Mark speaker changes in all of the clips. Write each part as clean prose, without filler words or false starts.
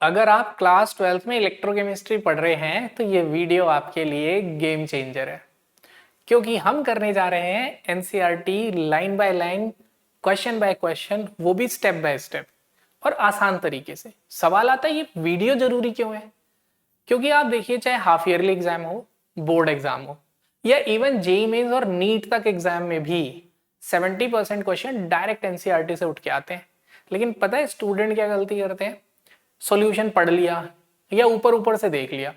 Speaker 1: अगर आप class 12th में इलेक्ट्रोकेमिस्ट्री पढ़ रहे हैं तो ये वीडियो आपके लिए गेम चेंजर है, क्योंकि हम करने जा रहे हैं NCERT line by line, question by question, वो भी स्टेप बाय स्टेप और आसान तरीके से। सवाल आता है ये वीडियो जरूरी क्यों है? क्योंकि आप देखिए, चाहे हाफ ईयरली एग्जाम हो, बोर्ड एग्जाम हो या इवन जेईई मेंस और नीट तक एग्जाम में भी 70% क्वेश्चन डायरेक्ट एनसीईआरटी से उठ के आते हैं। लेकिन पता है स्टूडेंट क्या गलती करते हैं? सॉल्यूशन पढ़ लिया या ऊपर ऊपर से देख लिया,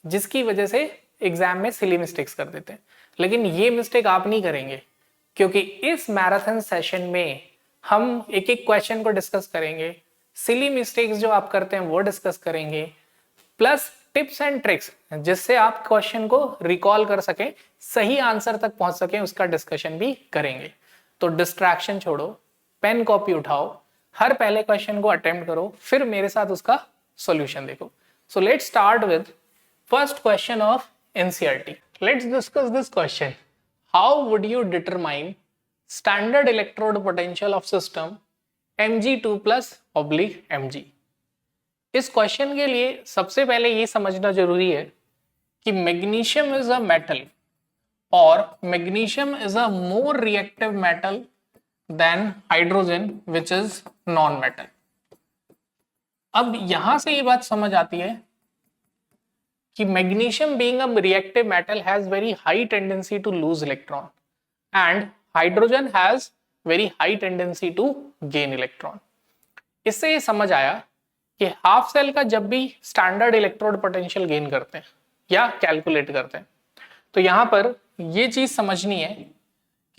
Speaker 1: जिसकी वजह से एग्जाम में सिली मिस्टेक्स कर देते हैं। लेकिन ये मिस्टेक आप नहीं करेंगे, क्योंकि इस मैराथन सेशन में हम एक एक क्वेश्चन को डिस्कस करेंगे, सिली मिस्टेक्स जो आप करते हैं वो डिस्कस करेंगे, प्लस टिप्स एंड ट्रिक्स जिससे आप क्वेश्चन को रिकॉल कर सकें, सही आंसर तक पहुंच सकें, उसका डिस्कशन भी करेंगे। तो डिस्ट्रैक्शन छोड़ो, पेन कॉपी उठाओ, हर पहले क्वेश्चन को अटेम्प्ट करो, फिर मेरे साथ उसका सॉल्यूशन देखो। So let's start with first question of NCERT. Let's discuss this question. How would you determine standard electrode potential of system Mg2+/Mg? इस क्वेश्चन के लिए सबसे पहले ये समझना जरूरी है कि मैग्नीशियम इज अ मेटल और magnesium is a more reactive metal than hydrogen which is non metal. अब यहां से ये बात समझ आती है कि magnesium being a reactive metal has very high tendency to lose electron and hydrogen has very high tendency to gain electron. इससे ये समझ आया कि हाफ सेल का जब भी स्टैंडर्ड इलेक्ट्रोड पोटेंशियल गेन करते हैं या कैलकुलेट करते हैं, तो यहां पर ये चीज समझनी है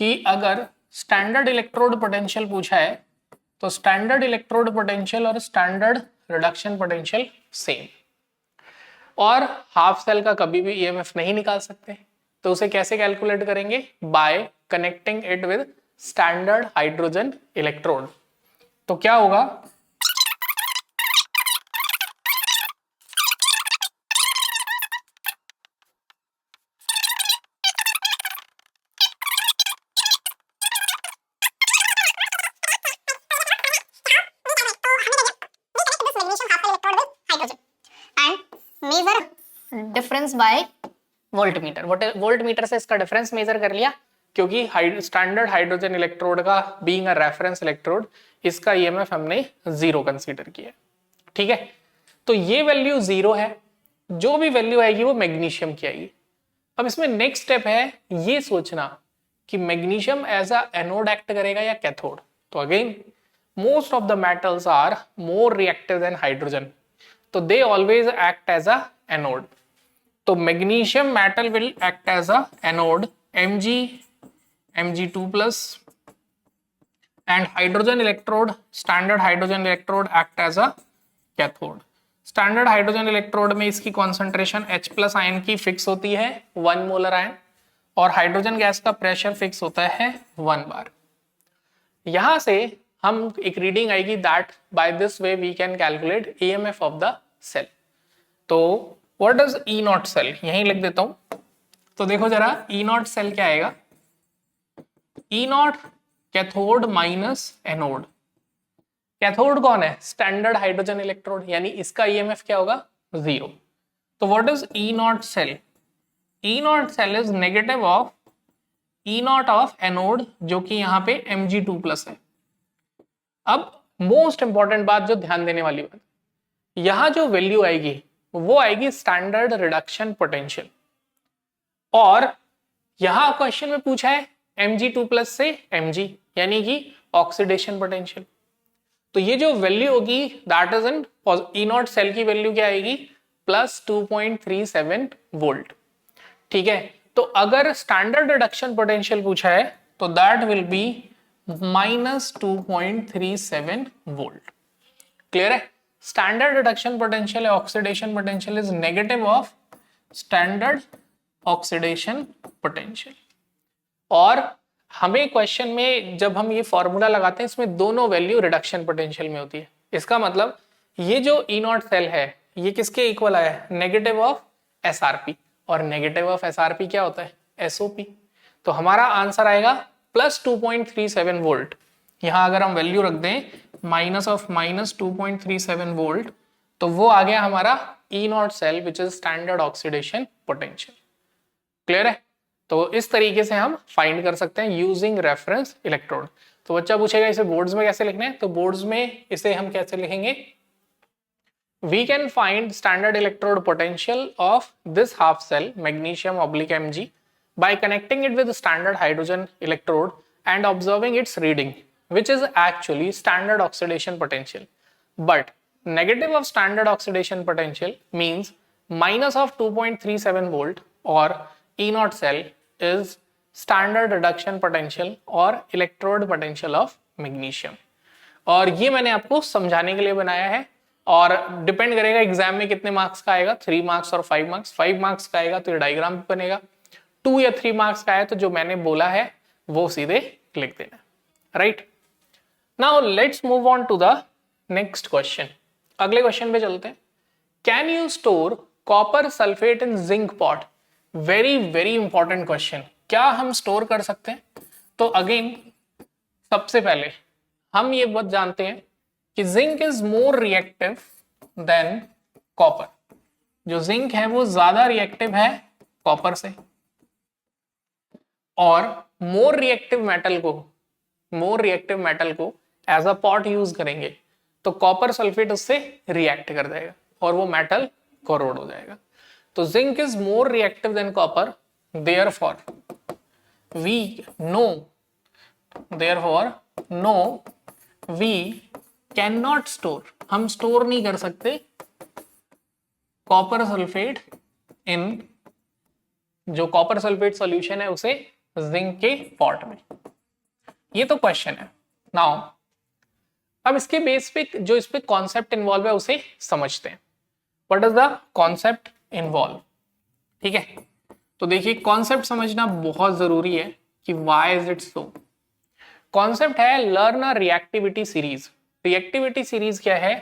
Speaker 1: कि अगर स्टैंडर्ड इलेक्ट्रोड पोटेंशियल पूछा है तो स्टैंडर्ड इलेक्ट्रोड पोटेंशियल और स्टैंडर्ड रिडक्शन पोटेंशियल सेम, और हाफ सेल का कभी भी ईएमएफ नहीं निकाल सकते। तो उसे कैसे कैलकुलेट करेंगे? Bye connecting it with standard hydrogen electrode. तो क्या होगा?
Speaker 2: Difference bye voltmeter.
Speaker 1: वोल्टमीटर से इसका डिफरेंस मेजर कर लिया, क्योंकि स्टैंडर्ड हाइड्रोजन इलेक्ट्रोड का बीइंग अ रेफरेंस इलेक्ट्रोड, इसका ईएमएफ हमने 0 कंसीडर किया। ठीक है, तो ये वैल्यू 0 है, जो भी वैल्यू आएगी वो मैग्नीशियम की आएगी। अब इसमें नेक्स्ट स्टेप है ये सोचना कि magnesium as a anode act करेगा या कैथोड। तो again most of the metals are more reactive than hydrogen, तो they always act as a anode. तो magnesium metal will act as a anode Mg2+ and hydrogen electrode, standard hydrogen electrode act as a cathode। Standard hydrogen electrode में इसकी concentration H+ ion की fix होती है 1 molar ion, और hydrogen gas का pressure fix होता है 1 बार। यहां से हम एक रीडिंग आएगी that by this way we can calculate EMF of the cell. तो what is E naught cell, यहीं लिख देता हूं। तो देखो जरा, ई नॉट सेल क्या आएगा? E naught cathode minus anode. Cathode कौन है? स्टैंडर्ड हाइड्रोजन इलेक्ट्रोड, यानी इसका ईएमएफ क्या होगा? 0। तो what is E naught cell? E naught cell is negative of E naught of anode, जो कि यहां पे Mg2+ है। अब मोस्ट इंपॉर्टेंट बात, जो ध्यान देने वाली बात, यहां जो वैल्यू आएगी वो आएगी स्टैंडर्ड रिडक्शन पोटेंशियल, और यहां क्वेश्चन में पूछा है Mg2+ से Mg, यानी कि ऑक्सीडेशन पोटेंशियल। तो ये जो वैल्यू होगी that is in E naught cell की वैल्यू क्या आएगी? +2.37 वोल्ट। ठीक है, तो अगर स्टैंडर्ड रिडक्शन पोटेंशियल पूछा है तो that will be -2.37 volt. Clear है? Standard reduction potential oxidation potential is negative of standard oxidation potential. और हमें क्वेश्चन में जब हम ये फॉर्मूला लगाते हैं, इसमें दोनों वैल्यू रिडक्शन पोटेंशियल में होती है। इसका मतलब ये जो ई नॉट सेल है ये किसके इक्वल है? नेगेटिव ऑफ एसआरपी, और नेगेटिव ऑफ एसआरपी क्या होता है? एसओपी। तो हमारा आंसर आएगा +2.37 वोल्ट। यहां अगर हम वैल्यू रख दें -2.37 वोल्ट, तो वो आ गया हमारा E naught cell which is standard oxidation potential. Clear है? तो इस तरीके से हम फाइंड कर सकते हैं यूजिंग रेफरेंस इलेक्ट्रोड। तो बच्चा पूछेगा इसे बोर्ड्स में कैसे लिखना है, तो बोर्ड्स में इसे हम कैसे लिखेंगे, we can find standard electrode potential of this half cell magnesium oblique Mg by connecting it with standard hydrogen electrode and observing its reading, which is actually standard oxidation potential. But negative of standard oxidation potential means minus of 2.37 volt or E naught cell is standard reduction potential or electrode potential of magnesium. और ये मैंने आपको समझाने के लिए बनाया है और डिपेंड करेगा एग्जाम में कितने मार्क्स का आएगा, 3 मार्क्स और 5 मार्क्स। 5 मार्क्स का आएगा तो ये डायग्राम बनेगा, 2 या 3 मार्क्स का है तो जो मैंने बोला है वो सीधे लिख देना। Right, now let's move on to the next question. अगले क्वेश्चन पे चलते हैं। Can you store copper sulphate in zinc pot? Very very important question. क्या हम स्टोर कर सकते हैं? तो अगेन सबसे पहले हम ये बात जानते हैं कि zinc is more reactive than copper. जो जिंक है वो ज्यादा रिएक्टिव है कॉपर से, और मोर रिएक्टिव मेटल को एज अ पॉट यूज करेंगे तो कॉपर सल्फेट उससे रिएक्ट कर देगा और वो मेटल कोरोड हो जाएगा। तो zinc is more reactive than copper, therefore we can not store, हम स्टोर नहीं कर सकते कॉपर सल्फेट इन, जो कॉपर सल्फेट सॉल्यूशन है उसे जिंक के पॉट में। ये तो क्वेश्चन है। नाउ अब इसके बेस पे जो इस पे कॉन्सेप्ट इन्वॉल्व है उसे समझते हैं। What is the concept involve? ठीक है, तो देखिए कॉन्सेप्ट समझना बहुत जरूरी है कि why is it so. Concept है learn a reactivity series. Reactivity series क्या है?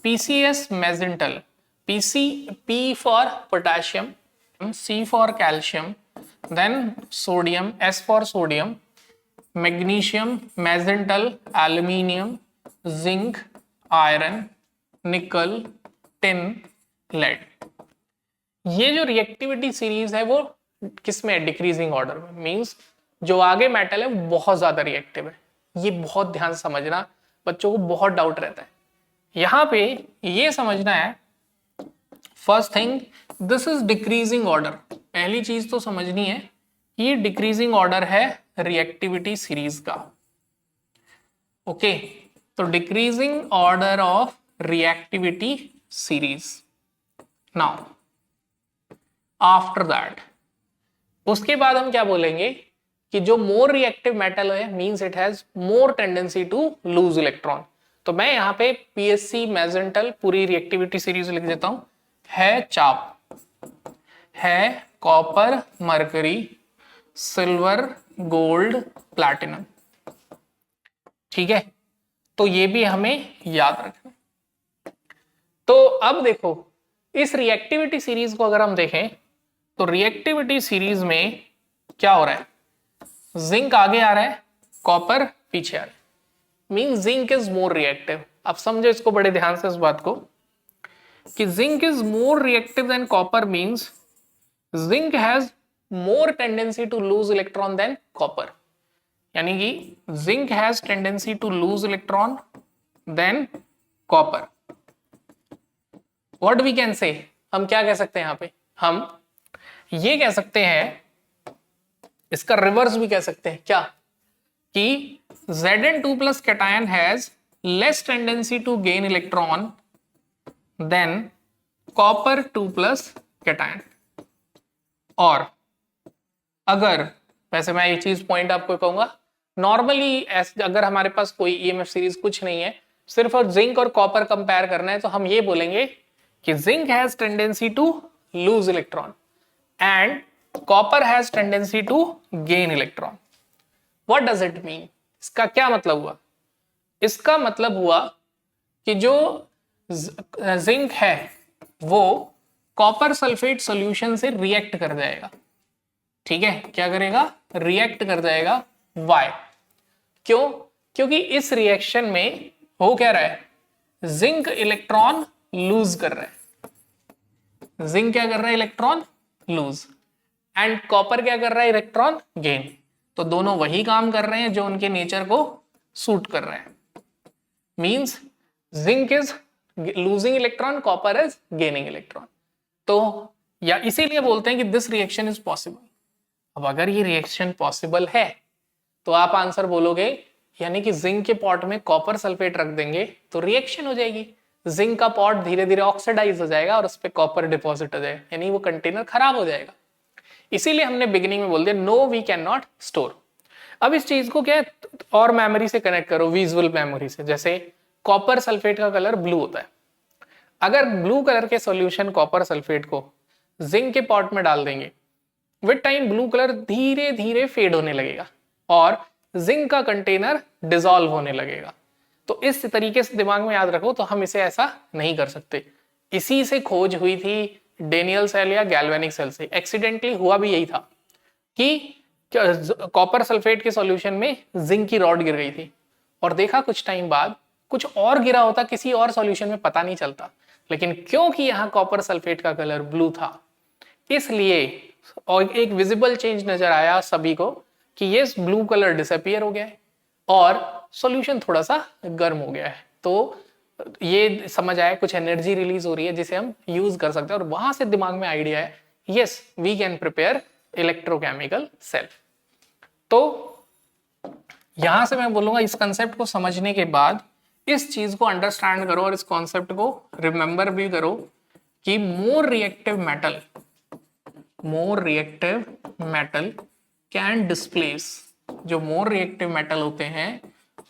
Speaker 1: पीसीएस मैजेंटल, P for potassium, C for calcium, then sodium, S for sodium, magnesium, mesental, aluminium, zinc, iron, nickel, tin, lead। ये जो reactivity series है वो किस में है? डिक्रीजिंग ऑर्डर में। मींस जो आगे मेटल है वो बहुत ज्यादा रिएक्टिव है। ये बहुत ध्यान से समझना, बच्चों को बहुत डाउट रहता है। यहां पे ये समझना है, first thing this is decreasing order. पहली चीज तो समझनी है ये डिक्रीजिंग ऑर्डर है रिएक्टिविटी सीरीज का। ओके, तो decreasing order of reactivity series. Now after that, उसके बाद हम क्या बोलेंगे कि जो मोर रिएक्टिव मेटल है means it has more tendency to lose electron. तो मैं यहां पे पीएससी मैजेंटल पूरी रिएक्टिविटी सीरीज लिख देता हूं। है चाप, है copper mercury silver gold platinum. ठीक है, तो ये भी हमें याद रखना। तो अब देखो इस रिएक्टिविटी सीरीज को अगर हम देखें तो रिएक्टिविटी सीरीज में क्या हो रहा है? जिंक आगे आ रहा है, कॉपर पीछे आ रहा है। Means zinc is more reactive. अब समझो इसको बड़े ध्यान से इस बात को कि zinc is more reactive than copper means zinc has more tendency to lose electron than copper. यानी कि zinc has tendency to lose electron than copper. What we can say, हम क्या कह सकते हैं यहां पे? हम ये कह सकते हैं, इसका रिवर्स भी कह सकते हैं। क्या? कि Zn2 plus cation has less tendency to gain electron than copper 2 plus cation। और अगर, वैसे मैं ये चीज पॉइंट आपको कहूंगा, नॉर्मली अगर हमारे पास कोई ईएमएफ सीरीज कुछ नहीं है, सिर्फ और जिंक और कॉपर कंपेयर करना है, तो हम ये बोलेंगे कि zinc has tendency to lose electron and copper has tendency to gain electron. What does it mean? इसका क्या मतलब हुआ? इसका मतलब हुआ कि जो जिंक है वो कॉपर सल्फेट सॉल्यूशन से रिएक्ट कर जाएगा। ठीक है, क्या करेगा? रिएक्ट कर जाएगा। वाई? क्यों? क्योंकि इस रिएक्शन में हो क्या रहा है? जिंक इलेक्ट्रॉन लूज कर रहा है, जिंक क्या कर रहा है, इलेक्ट्रॉन लूज, एंड कॉपर क्या कर रहा है, इलेक्ट्रॉन गेन। तो दोनों वही काम कर रहे हैं जो उनके नेचर को सूट कर रहे हैं। Means zinc is losing electron, copper is gaining electron. तो या इसीलिए बोलते हैं कि दिस रिएक्शन इज पॉसिबल। अब अगर ये रिएक्शन पॉसिबल है तो आप आंसर बोलोगे, यानी कि जिंक के पॉट में कॉपर सल्फेट रख देंगे तो रिएक्शन हो जाएगी, जिंक का पॉट धीरे धीरे ऑक्सीडाइज हो जाएगा और उस पर कॉपर डिपॉजिट हो जाएगा, यानी वो कंटेनर खराब हो जाएगा। इसीलिए हमने बिगिनिंग में बोल दिया no we can not store. अब इस चीज को क्या है, और मेमोरी से कनेक्ट करो, विजुअल मेमोरी से। जैसे कॉपर सल्फेट का कलर ब्लू होता है, अगर ब्लू कलर के सॉल्यूशन कॉपर सल्फेट को जिंक के पॉट में डाल देंगे, विद टाइम ब्लू कलर धीरे धीरे फेड होने लगेगा और जिंक का कंटेनर डिसॉल्व होने लगेगा। तो इस तरीके से दिमाग में याद रखो, तो हम इसे ऐसा नहीं कर सकते। इसी से खोज हुई थी डेनियल सेल या गैल्वेनिक सेल से। एक्सीडेंटली हुआ भी यही था कि कॉपर सल्फेट के सॉल्यूशन में जिंक की रॉड गिर गई थी और देखा कुछ टाइम बाद कुछ और गिरा होता किसी और सॉल्यूशन में, पता नहीं चलता, लेकिन क्योंकि यहाँ कॉपर सल्फेट का कलर ब्लू था इसलिए और एक विजिबल चेंज नजर आया सभी को कि ये ब्लू कलर डिसअपियर हो गया है और सॉल्यूशन थोड़ा सा गर्म हो गया है। तो ये समझ आया कुछ एनर्जी रिलीज हो रही है जिसे हम यूज कर सकते हैं, और वहां से दिमाग में आइडिया है yes we can prepare electrochemical cell. तो यहां से मैं बोलूंगा इस कंसेप्ट को समझने के बाद इस चीज को अंडरस्टैंड करो और इस कॉन्सेप्ट को रिमेंबर भी करो कि मोर रिएक्टिव मेटल कैन डिस्प्लेस, जो मोर रिएक्टिव मेटल होते हैं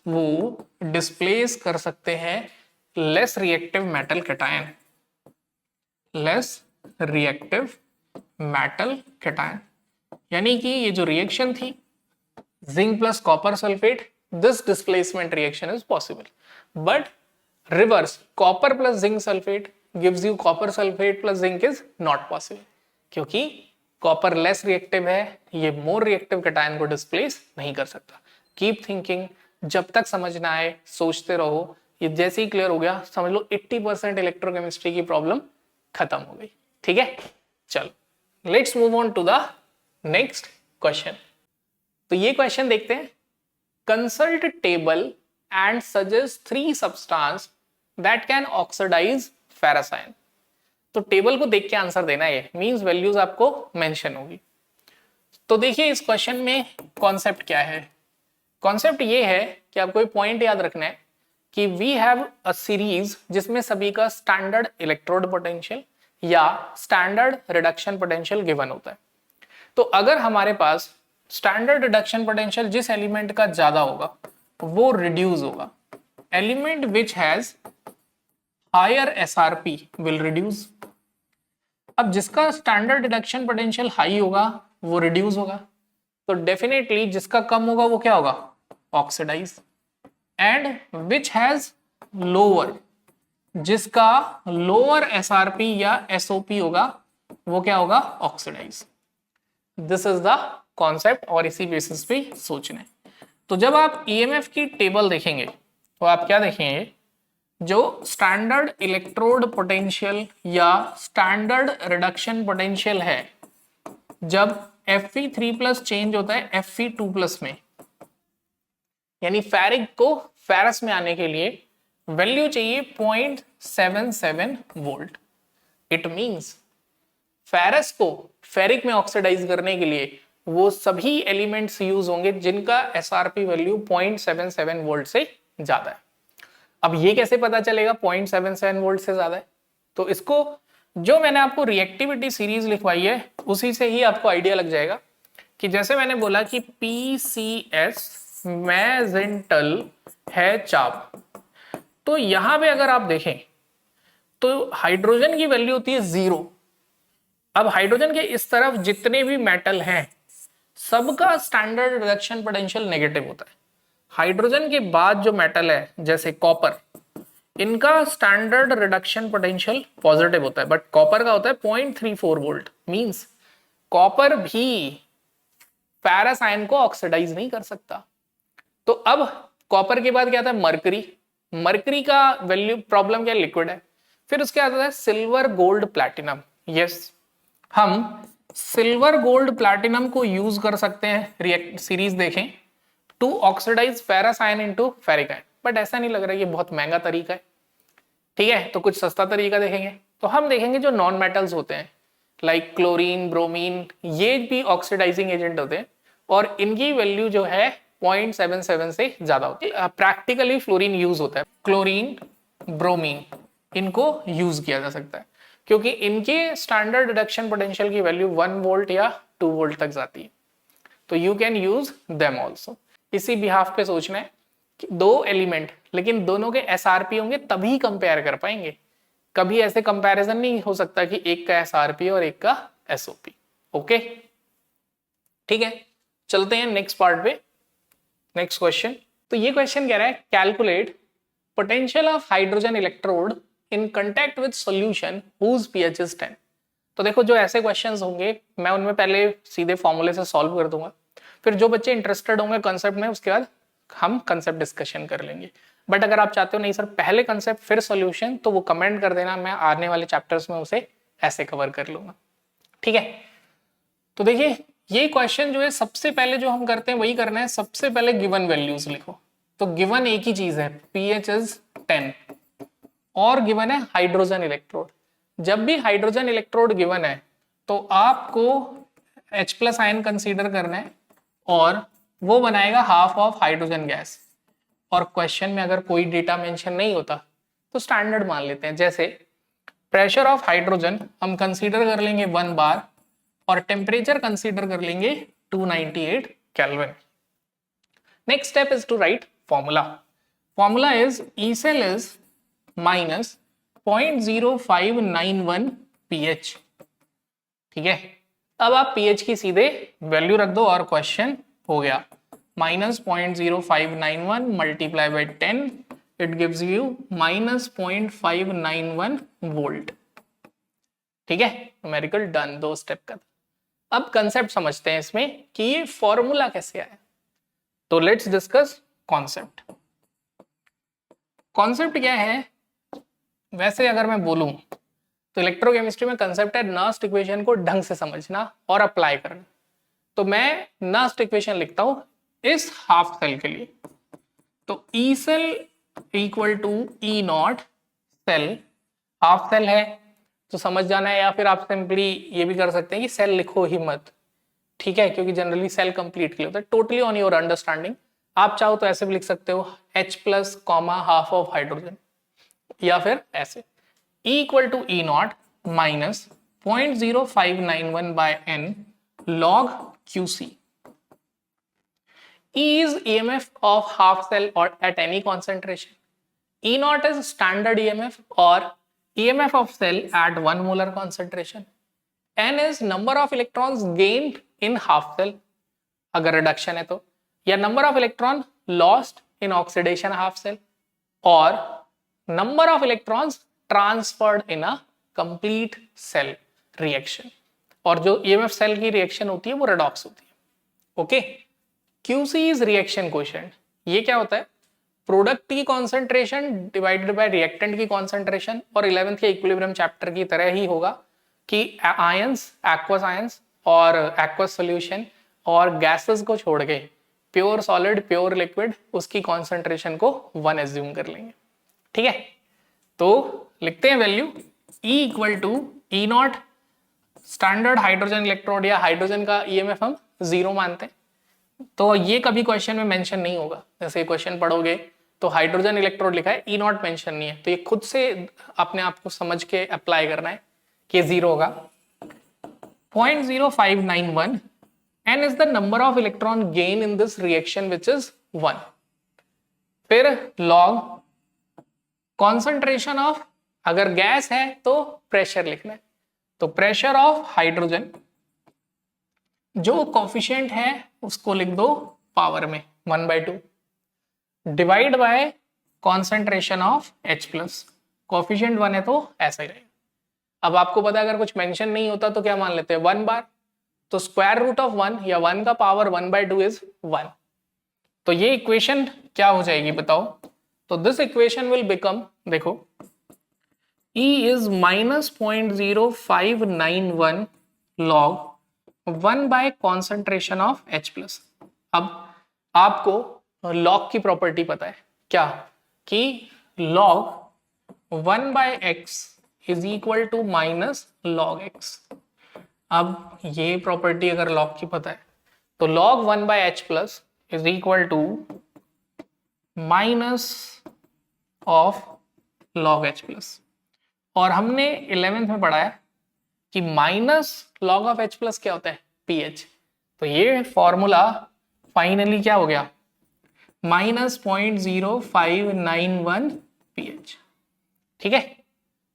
Speaker 1: वो डिस्प्लेस कर सकते हैं लेस रिएक्टिव मेटल कैटायन, यानी कि ये जो रिएक्शन थी zinc plus copper sulphate, this displacement reaction is possible, but reverse copper plus zinc sulphate gives you copper sulphate plus zinc is not possible, क्योंकि कॉपर लेस रिएक्टिव है, ये more reactive cation को displace नहीं कर सकता। Keep thinking, जब तक समझ ना आए सोचते रहो, ये जैसे ही क्लियर हो गया समझ लो 80% इलेक्ट्रोकेमिस्ट्री की प्रॉब्लम खत्म हो गई। ठीक है, चलो let's move on to the next question. तो ये क्वेश्चन देखते हैं, consult table and suggest 3 substance that can oxidise ferrous ion. तो टेबल को देख के आंसर देना है, मींस वैल्यूज आपको मेंशन होगी। तो देखिए इस क्वेश्चन में कॉन्सेप्ट क्या है। कॉन्सेप्ट ये है कि आपको एक पॉइंट याद रखना है कि वी हैव अ सीरीज जिसमें सभी का स्टैंडर्ड इलेक्ट्रोड पोटेंशियल या स्टैंडर्ड रिडक्शन पोटेंशियल गिवन होता है। तो अगर हमारे पास स्टैंडर्ड रिडक्शन पोटेंशियल जिस एलिमेंट का ज्यादा होगा वो रिड्यूस होगा, element which has higher SRP will reduce. अब जिसका स्टैंडर्ड रिडक्शन पोटेंशियल हाई होगा वो रिड्यूस होगा, तो डेफिनेटली जिसका कम होगा वो क्या होगा, oxidise. And which has lower, जिसका लोअर एसआरपी या एसओपी होगा वो क्या होगा, oxidise. This is the concept और इसी बेसिस पे सोचना है। तो जब आप ईएमएफ की टेबल देखेंगे तो आप क्या देखेंगे, जो स्टैंडर्ड इलेक्ट्रोड पोटेंशियल या स्टैंडर्ड रिडक्शन पोटेंशियल है, जब Fe3+ चेंज होता है Fe2+ में, यानी फेरिक को फेरस में आने के लिए वैल्यू चाहिए 0.77 वोल्ट। इट मींस फेरस को फेरिक में ऑक्सीडाइज करने के लिए वो सभी एलिमेंट्स यूज होंगे जिनका एसआरपी वैल्यू 0.77 वोल्ट से ज्यादा है। अब ये कैसे पता चलेगा 0.77 वोल्ट से ज्यादा है, तो इसको जो मैंने आपको रिएक्टिविटी सीरीज लिखवाई है उसी से ही आपको आइडिया लग जाएगा कि जैसे मैंने बोला कि PCS मैजेंटल है चाप, तो यहां पे अगर आप देखें तो हाइड्रोजन की वैल्यू होती है 0। अब हाइड्रोजन के इस तरफ जितने भी मेटल हैं सबका स्टैंडर्ड रिडक्शन पोटेंशियल नेगेटिव होता है। हाइड्रोजन के बाद जो मेटल है जैसे कॉपर, इनका स्टैंडर्ड रिडक्शन पोटेंशियल पॉजिटिव होता है, बट कॉपर का होता है 0.34 वोल्ट। मींस कॉपर भी फेरस आयन को ऑक्सीडाइज नहीं कर सकता। तो अब कॉपर के बाद क्या था, मरकरी। मरकरी का वैल्यू प्रॉब्लम क्या, लिक्विड है, फिर उसके बाद आता है सिल्वर गोल्ड प्लैटिनम। यस, हम सिल्वर गोल्ड प्लैटिनम को यूज कर सकते हैं, रिएक्ट सीरीज देखें, to oxidise ferrous ion into ferric ion. But ऐसा नहीं लग रहा है, ये बहुत महंगा तरीका है। ठीक है, तो कुछ सस्ता तरीका देखेंगे। तो हम देखेंगे जो नॉन मेटल्स होते हैं लाइक क्लोरीन, ब्रोमीन, ये भी ऑक्सीडाइजिंग एजेंट होते हैं और इनकी वैल्यू जो है 0.77 से ज्यादा होती है। प्रैक्टिकली फ्लोरीन यूज होता है, क्लोरीन, ब्रोमीन, इनको यूज किया जा सकता है क्योंकि इनके स्टैंडर्ड रिडक्शन पोटेंशियल की वैल्यू 1 वोल्ट या 2 वोल्ट तक जाती है। तो you can use them also. इसी बिहाफ पे सोचना है कि दो एलिमेंट, लेकिन दोनों के एसआरपी होंगे तभी कंपेयर कर पाएंगे। कभी ऐसे कंपैरिजन नहीं हो सकता कि एक का एसआरपी और एक का एसओपी। ओके, ठीक है, चलते हैं नेक्स्ट पार्ट पे, नेक्स्ट क्वेश्चन। तो ये क्वेश्चन कह रहा है calculate potential of hydrogen electrode in contact with solution whose pH is 10। तो देखो, जो ऐसे क्वेश्चंस होंगे मैं उनमें पहले सीधे फॉर्मूले से सॉल्व कर दूंगा, फिर जो बच्चे इंटरेस्टेड होंगे कंसेप्ट में उसके बाद हम कंसेप्ट डिस्कशन कर लेंगे। बट अगर आप चाहते हो नहीं सर पहले कंसेप्ट फिर सॉल्यूशन, तो वो कमेंट कर देना, मैं आने वाले चैप्टर्स में उसे ऐसे कवर कर लूंगा। ठीक है, तो देखिए ये क्वेश्चन जो है सबसे पहले जो हम करते हैं वही करना है। सबसे पहले गिवन वैल्यूज लिखो। तो गिवन एक ही चीज है, पीएच इज 10 और गिवन है हाइड्रोजन इलेक्ट्रोड। जब भी हाइड्रोजन इलेक्ट्रोड गिवन है तो आपको H+ आयन कंसीडर करना है और वो बनाएगा हाफ ऑफ हाइड्रोजन गैस। और क्वेश्चन में अगर कोई डेटा मेंशन नहीं होता तो स्टैंडर्ड मान लेते हैं, जैसे प्रेशर ऑफ हाइड्रोजन हम कंसीडर कर लेंगे 1 बार और टेम्परेचर कंसीडर कर लेंगे 298 kelvin. Next step is to write formula. Formula is E cell is minus 0.0591 pH। ठीक है, अब आप pH की सीधे वैल्यू रख दो और क्वेश्चन हो गया। Minus 0.0591 multiply by 10, it gives you minus 0.591 volt. ठीक है, न्यूमेरिकल डन, 2 स्टेप का। अब कंसेप्ट समझते हैं इसमें कि ये फॉर्मूला कैसे आया। तो लेट्स डिस्कस कॉन्सेप्ट। कॉन्सेप्ट क्या है, वैसे अगर मैं बोलूं तो इलेक्ट्रोकेमिस्ट्री में कंसेप्ट है नर्स्ट इक्वेशन को ढंग से समझना और अप्लाई करना। तो मैं नर्स्ट इक्वेशन लिखता हूं इस हाफ सेल के लिए। तो E cell equal to E naught cell, half cell है तो समझ जाना है, या फिर आप सिंपली ये भी कर सकते हैं कि सेल लिखो ही मत। ठीक है, क्योंकि जनरली सेल कंप्लीट के लिए होता है। Totally on your understanding. आप चाहो तो ऐसे भी लिख सकते हो H+ comma half of hydrogen, या फिर ऐसे E equal to E naught minus 0.0591 by n log QC. E is EMF of half cell or at any concentration. E naught is standard EMF or EMF of cell at 1 molar concentration. N is number of electrons gained in half cell अगर reduction है तो, या number of electron lost in oxidation half cell और number of electrons transferred in a complete cell reaction. और जो EMF cell की reaction होती है वो रेडॉक्स होती है। Okay, QC is reaction coefficient. ये क्या होता है, प्रोडक्ट की कॉन्सेंट्रेशन डिवाइडेड बाय रिएक्टेंट की कॉन्सेंट्रेशन। और 11th के इक्विलिब्रियम चैप्टर की तरह ही होगा कि आयंस, एक्वस आयंस और एक्वस सॉल्यूशन और गैसेस को छोड़ के प्योर सॉलिड, प्योर लिक्विड, उसकी कॉन्सेंट्रेशन को 1 एज्यूम कर लेंगे। ठीक है, तो लिखते हैं value E equal to E naught standard hydrogen electrode, या हाइड्रोजन का EMF हम 0 मानते हैं। तो ये कभी क्वेश्चन में मेंशन नहीं होगा। जैसे क्वेश्चन पढ़ोगे तो हाइड्रोजन इलेक्ट्रोड लिखा है, E नॉट मेंशन नहीं है, तो ये खुद से अपने आप को समझ के अप्लाई करना है कि 0 होगा। 0.0591 n is the number of electron gain in this reaction which is 1. फिर log concentration of, अगर गैस है तो प्रेशर लिखना है, तो प्रेशर ऑफ हाइड्रोजन जो कोफिशिएंट है उसको लिख दो पावर में 1/2 divide by concentration of H+। Coefficient 1 है तो ऐसा ही रहेगा। अब आपको पता है अगर कुछ मेंशन नहीं होता तो क्या मान लेते हैं 1 बार, तो स्क्वायर रूट ऑफ 1 या 1 का पावर 1/2 इज 1। तो ये इक्वेशन क्या हो जाएगी बताओ। तो दिस इक्वेशन विल बिकम, देखो E is -0.0591 log 1 by concentration of H plus। अब आपको log की प्रॉपर्टी पता है क्या, कि log 1 by x is equal to minus log x। अब ये प्रॉपर्टी अगर log की पता है तो log 1 by h plus is equal to minus of log h plus। और हमने 11th में पढ़ा है कि minus log of h plus क्या होता है, pH। तो ये फॉर्मूला फाइनली क्या हो गया, -0.0591 pH। ठीक है,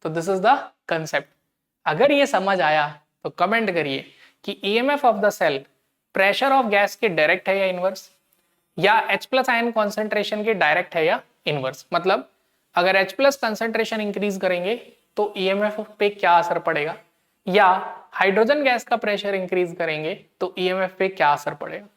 Speaker 1: तो दिस इज द कंसेप्ट। अगर ये समझ आया तो कमेंट करिए कि EMF of the cell pressure of gas के डायरेक्ट है या इनवर्स, या H प्लस आयन कॉन्सेंट्रेशन के डायरेक्ट है या इनवर्स। मतलब अगर H प्लस कंसेंट्रेशन इंक्रीज करेंगे तो EMF पे क्या असर पड़ेगा, या हाइड्रोजन गैस का प्रेशर इंक्रीज करेंगे तो EMF पे क्या असर पड़ेगा।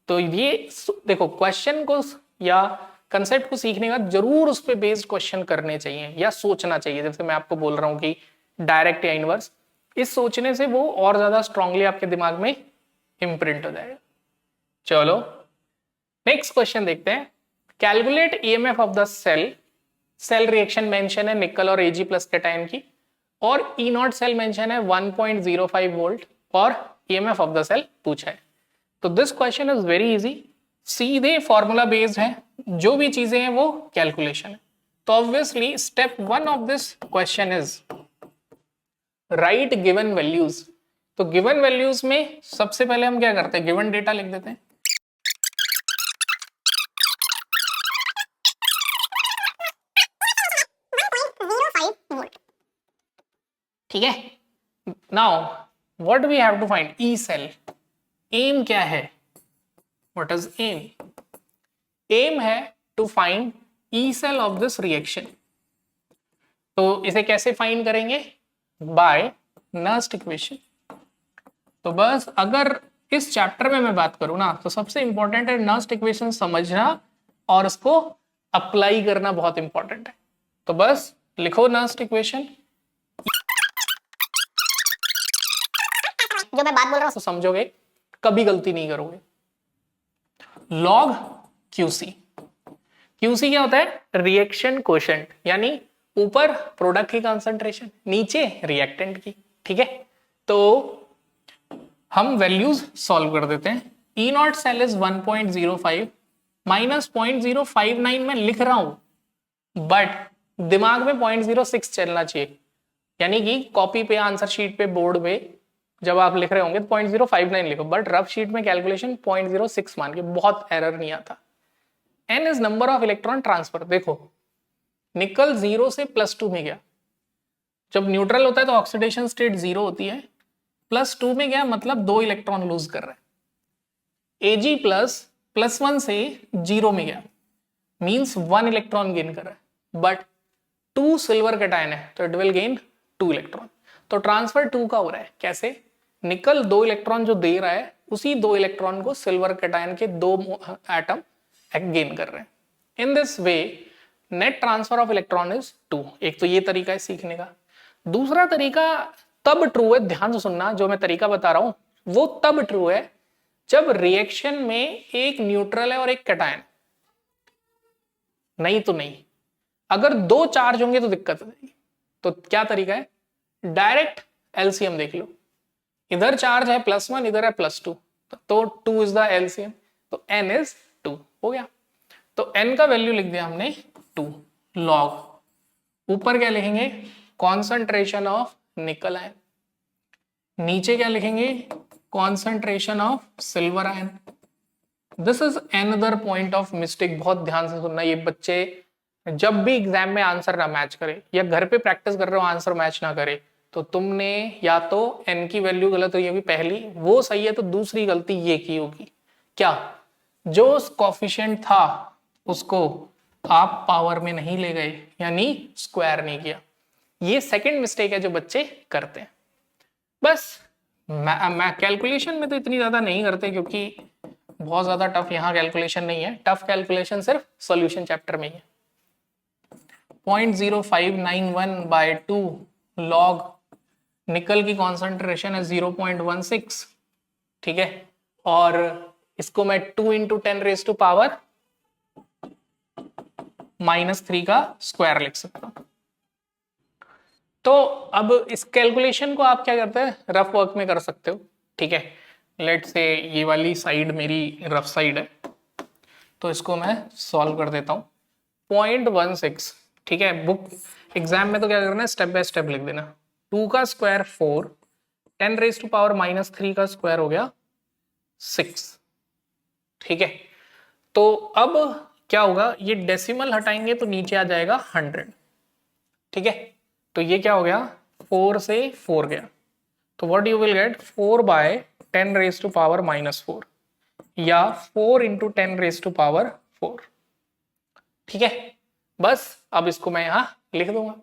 Speaker 1: तो ये देखो, क्वेश्चन को या कंसेप्ट को सीखने का जरूर उस पे बेस्ड क्वेश्चन करने चाहिए या सोचना चाहिए। जैसे मैं आपको बोल रहा हूँ कि डायरेक्ट या इनवर्स, इस सोचने से वो और ज्यादा स्ट्रांगली आपके दिमाग में इम्प्रिंट हो जाएगा। चलो नेक्स्ट क्वेश्चन देखते हैं। Calculate EMF of the cell. Cell reaction mention है निकल और Ag प्लस कैटायन की, और E0 सेल मेंशन है 1.05 वोल्ट, और EMF ऑफ द सेल पूछा है। तो this question is very easy, सीधे फॉर्मूला बेस्ड है, जो भी चीजें हैं वो कैलकुलेशन है। तो obviously step 1 of this question is right given values. तो गिवन वैल्यूज में सबसे पहले हम क्या करते हैं, गिवन डेटा लिख देते हैं। ठीक है, now what we have to find, E cell. Aim क्या है, व्हाट इज एम? एम है to find E cell of this reaction. तो इसे कैसे फाइंड करेंगे, बाय नस्ट इक्वेशन। तो बस अगर इस चैप्टर में मैं बात करूं ना, तो सबसे इंपॉर्टेंट है नस्ट इक्वेशन समझना और उसको अप्लाई करना, बहुत इंपॉर्टेंट है। तो बस लिखो नस्ट इक्वेशन,
Speaker 2: जो मैं बात बोल रहा हूँ
Speaker 1: तो समझोगे, कभी गलती नहीं करोगे। Log QC। QC क्या होता है, रिएक्शन कोशेंट, यानी ऊपर प्रोडक्ट की कंसंट्रेशन, नीचे रिएक्टेंट की। ठीक है, तो हम वैल्यूज सॉल्व कर देते हैं। E0 सेल इज 1.05 माइनस 0.059 में लिख रहा हूं, बट दिमाग में 0.06 चलना चाहिए। यानी कि कॉपी पे, आंसर शीट पे, बोर्ड पे जब आप लिख रहे होंगे तो 0.059 लिखो, बट रफ शीट में कैलकुलेशन 0.06 मान के, बहुत एरर नहीं आता। N is number of electron transfer. देखो निकल 0 से +2 में गया, जब न्यूट्रल होता है तो ऑक्सीडेशन स्टेट 0 होती है, +2 में गया मतलब 2 इलेक्ट्रॉन लूज कर रहा है। Ag प्लस +1 से 0 में गया, मींस 1 इलेक्ट्रॉन गेन कर रहा है, बट 2 सिल्वर कैटायन है तो इट विल गेन 2 इलेक्ट्रॉन। तो ट्रांसफर 2 का हो रहा है, कैसे, निकल 2 इलेक्ट्रॉन जो दे रहा है, उसी 2 इलेक्ट्रॉन को सिल्वर कैटायन के 2 एटम गेन कर रहे हैं। In this way net transfer of electron is 2। एक तो ये तरीका है सीखने का। दूसरा तरीका तब ट्रू है, ध्यान से सुनना, जो मैं तरीका बता रहा हूं वो तब ट्रू है जब रिएक्शन में एक न्यूट्रल है और एक कैटायन, नहीं तो नहीं। अगर 2 चार्ज होंगे तो दिक्कत हो जाएगी। तो क्या तरीका है, डायरेक्ट एलसीएम देख लो, इधर चार्ज है +1, इधर है +2, तो 2 इज द एलसीएम, तो n इज 2 हो गया। तो n का वैल्यू लिख दिया हमने 2 लॉग, ऊपर क्या लिखेंगे, कॉन्सेंट्रेशन ऑफ निकल आयन, नीचे क्या लिखेंगे, concentration of silver ion. This is another point of mistake, बहुत ध्यान से सुनना। ये बच्चे जब भी एग्जाम में आंसर ना मैच करे, या घर पे प्रैक्टिस कर रहे हो आंसर मैच ना करे, तो तुमने या तो n की वैल्यू गलत हुई होगी पहली, वो सही है, तो दूसरी गलती ये की होगी, क्या, जो कोफिशिएंट था उसको आप पावर में नहीं ले गए, यानी स्क्वायर नहीं किया। ये सेकंड मिस्टेक है जो बच्चे करते हैं। बस मैं कैलकुलेशन में तो इतनी ज्यादा नहीं करते, क्योंकि बहुत ज्यादा टफ यहाँ कैलकुलेशन नहीं है। टफ कैलकुलेशन सिर्फ सॉल्यूशन चैप्टर में ही है। 0.0591/2 log निकल की कॉन्सेंट्रेशन है 0.16, ठीक है, और इसको मैं 2 इंटू 10⁻³ का स्क्वायर लिख सकता हूं। तो अब इस कैलकुलेशन को आप क्या करते हैं, रफ वर्क में कर सकते हो, ठीक है। लेट से ये वाली साइड मेरी रफ साइड है, तो इसको मैं सॉल्व कर देता हूं। 0.16, ठीक है, बुक एग्जाम में तो क्या करना है, स्टेप बाय स्टेप लिख देना। 2 का स्क्वायर 4, 10⁻³ का स्क्वायर हो गया 6, ठीक है। तो अब क्या होगा, ये डेसिमल हटाएंगे तो नीचे आ जाएगा 100, ठीक है। तो ये क्या हो गया, 4 से 4 गया, तो व्हाट यू विल गेट 4/10⁻⁻4 या 4 इंटू 10⁻⁴, ठीक है। बस अब इसको मैं यहां लिख दूंगा,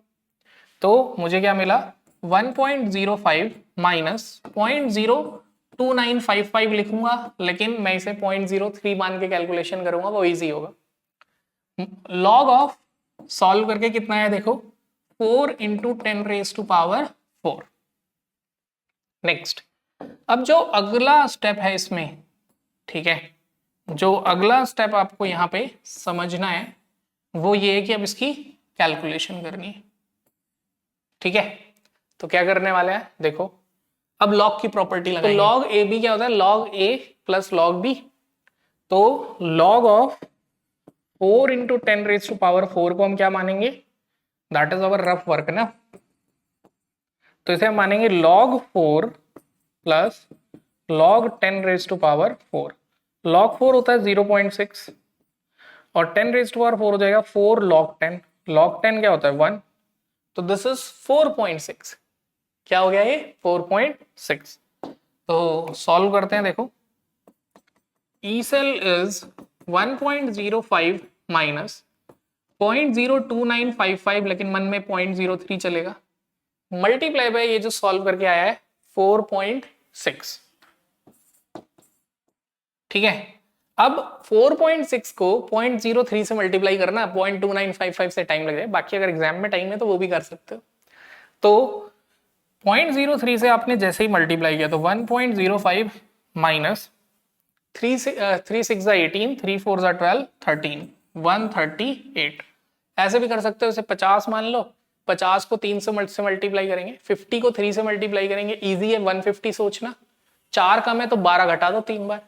Speaker 1: तो मुझे क्या मिला, 1.05 माइनस 0.02955 लिखूंगा, लेकिन मैं इसे 0.03 मान के कैलकुलेशन करूंगा, वो इजी होगा। लॉग ऑफ सॉल्व करके कितना है देखो, 4 इंटू 10⁻⁴। नेक्स्ट, अब जो अगला स्टेप है इसमें, ठीक है, जो अगला स्टेप आपको यहां पे समझना है वो ये है कि अब इसकी कैलकुलेशन करनी है, ठीक है। तो क्या करने वाले हैं देखो, अब लॉग की प्रॉपर्टी लगाएंगे। तो लॉग ए बी क्या होता है, लॉग ए प्लस लॉग बी। तो लॉग ऑफ 4 इंटू 10⁻⁴ को हम क्या मानेंगे, that is our rough work ना, तो इसे हम मानेंगे log 4 प्लस log 10⁻⁴। log 4 होता है 0.6 और 10⁻⁴ हो जाएगा 4 log 10। log 10 क्या होता है 1, तो दिस इज 4.6। क्या हो गया ये 4.6। तो सॉल्व करते हैं, देखो ई सेल इज 1.05 माइनस 0.02955, लेकिन मन में 0.03 चलेगा, मल्टीप्लाई बाय ये जो सॉल्व करके आया है 4.6, ठीक है। अब 4.6 को 0.03 से मल्टीप्लाई करना, 0.2955 से टाइम लग जाए, बाकी अगर एग्जाम में टाइम है तो वो भी कर सकते हो। तो 0.03 से आपने जैसे ही मल्टीप्लाई किया तो 1.05 माइनस 3 6 18, 3 4 12, 13, 138। ऐसे भी कर सकते हो, इसे 50 मान लो, 50 को 3 से मल्टीप्लाई करेंगे, 50 को 3 से मल्टीप्लाई करेंगे, इजी है 150 सोचना, 4 कम है तो 12 घटा दो 3 बार,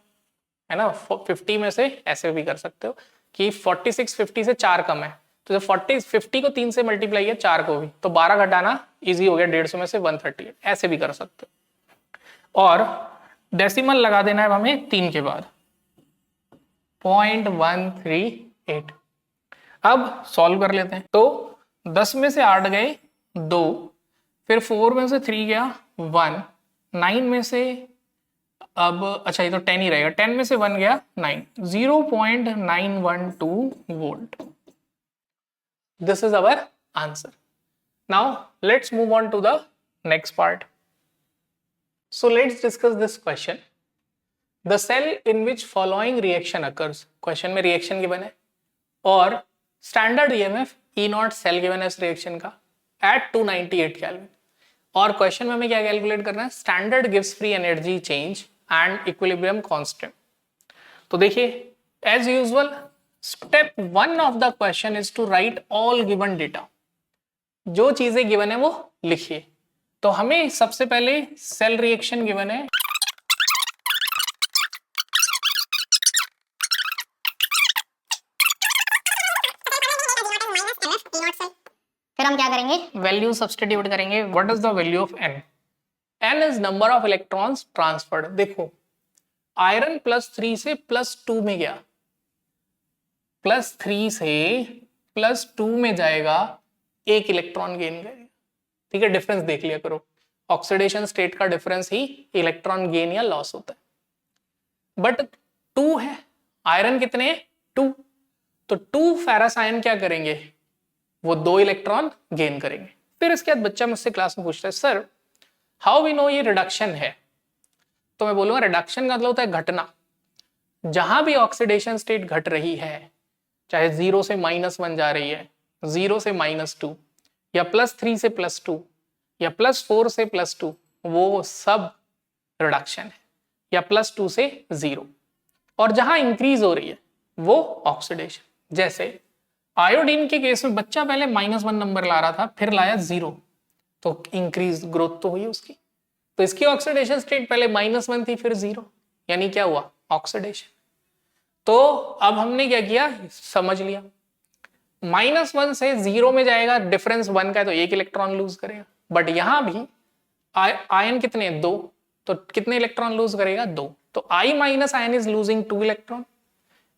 Speaker 1: है ना। 50 में से ऐसे भी कर सकते हो कि 46 50 से 4 कम है, तो जब 50 को 3 से मल्टीप्लाई किया 4 को भी, तो 12 घटाना इजी हो गया, 150 में से 138, ऐसे भी कर सकते हो। और डेसिमल लगा देना है हमें 3 के बाद, 0.138। अब सॉल्व कर लेते हैं, तो 10 में से 8 गए 2, फिर 4 में से 3 गया 1, 9 में से अब अच्छा ये तो 10 ही रहेगा, 10 में से 1 गया 9, 0.912 volt. This is our answer. Now let's move on to the next part. So let's discuss this question. The cell in which following reaction occurs, question में रिएक्शन गिवन है और standard EMF E0 cell given है इस reaction का eight 298 kelvin, और question में हमें क्या कैलकुलेट करना है, स्टैंडर्ड गिव्स free energy change and equilibrium constant. तो देखिए as usual step 1 of the question is to write all given data, जो चीजें गिवन है वो लिखिए। तो हमें सबसे पहले सेल रिएक्शन गिवन है,
Speaker 2: फिर हम क्या करेंगे,
Speaker 1: वैल्यू सब्स्टिट्यूट करेंगे। What is the value of n, n is number of electrons transferred. देखो आयरन +3 से +2 में गया, +3 से +2 में जाएगा, 1 इलेक्ट्रॉन गेन करेगा, ठीक है। डिफरेंस देख लिया करो, ऑक्सीडेशन स्टेट का डिफरेंस ही इलेक्ट्रॉन गेन या लॉस होता है। बट 2 है, आयरन कितने 2, तो 2 फेरस आयन क्या करेंगे, वो 2 इलेक्ट्रॉन गेन करेंगे। फिर इसके बाद बच्चा मुझसे क्लास में पूछता है सर हाउ वी नो ये रिडक्शन है, तो मैं बोलूंगा रिडक्शन का मतलब होता है घटना। जहां भी ऑक्सीडेशन स्टेट घट रही है, चाहे 0 से -1 जा रही है, 0 से -2 या +3 से +2 या +4 से +2, वो सब रिडक्शन है, या +2 से 0। और जहां इंक्रीज हो रही है वो ऑक्सीडेशन। जैसे आयोडीन के केस में बच्चा पहले -1 नंबर ला रहा था, फिर लाया 0, तो इंक्रीज ग्रोथ तो हुई उसकी। तो इसकी ऑक्सीडेशन स्टेट पहले -1 थी, फिर 0, यानी क्या हुआ, ऑक्सीडेशन। तो अब हमने क्या किया, समझ लिया, -1 से 0 में जाएगा, डिफरेंस 1 का है तो 1 इलेक्ट्रॉन लूज करेगा। बट यहां भी आयन कितने, 2, तो कितने इलेक्ट्रॉन लूज करेगा, 2। तो I minus ion is losing 2 electron.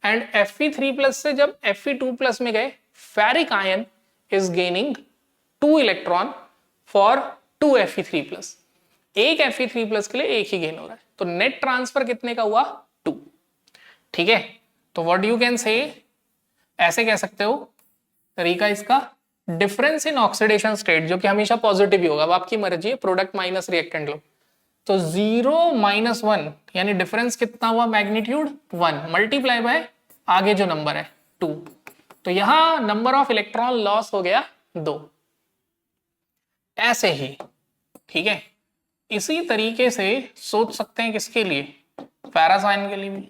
Speaker 1: And Fe3+ से जब Fe2+ में गए, ferric ion is gaining 2 electron for 2 Fe3+। एक Fe3+ के लिए एक ही गेन हो रहा है, तो नेट ट्रांसफर कितने का हुआ, 2। ठीक है, तो व्हाट यू कैन से, ऐसे कह सकते हो तरीका इसका, डिफरेंस इन ऑक्सीडेशन स्टेट, जो कि हमेशा पॉजिटिव ही होगा, अब आपकी मर्जी है, प्रोडक्ट माइनस रिएक्टेंट लो। तो 0 - 1 यानी डिफरेंस कितना हुआ, मैग्नीट्यूड 1 मल्टीप्लाई बाय आगे जो नंबर है 2, तो यहां नंबर ऑफ इलेक्ट्रॉन लॉस हो गया 2। ऐसे ही, ठीक है, इसी तरीके से सोच सकते हैं किसके लिए, फेरस आयन के लिए भी,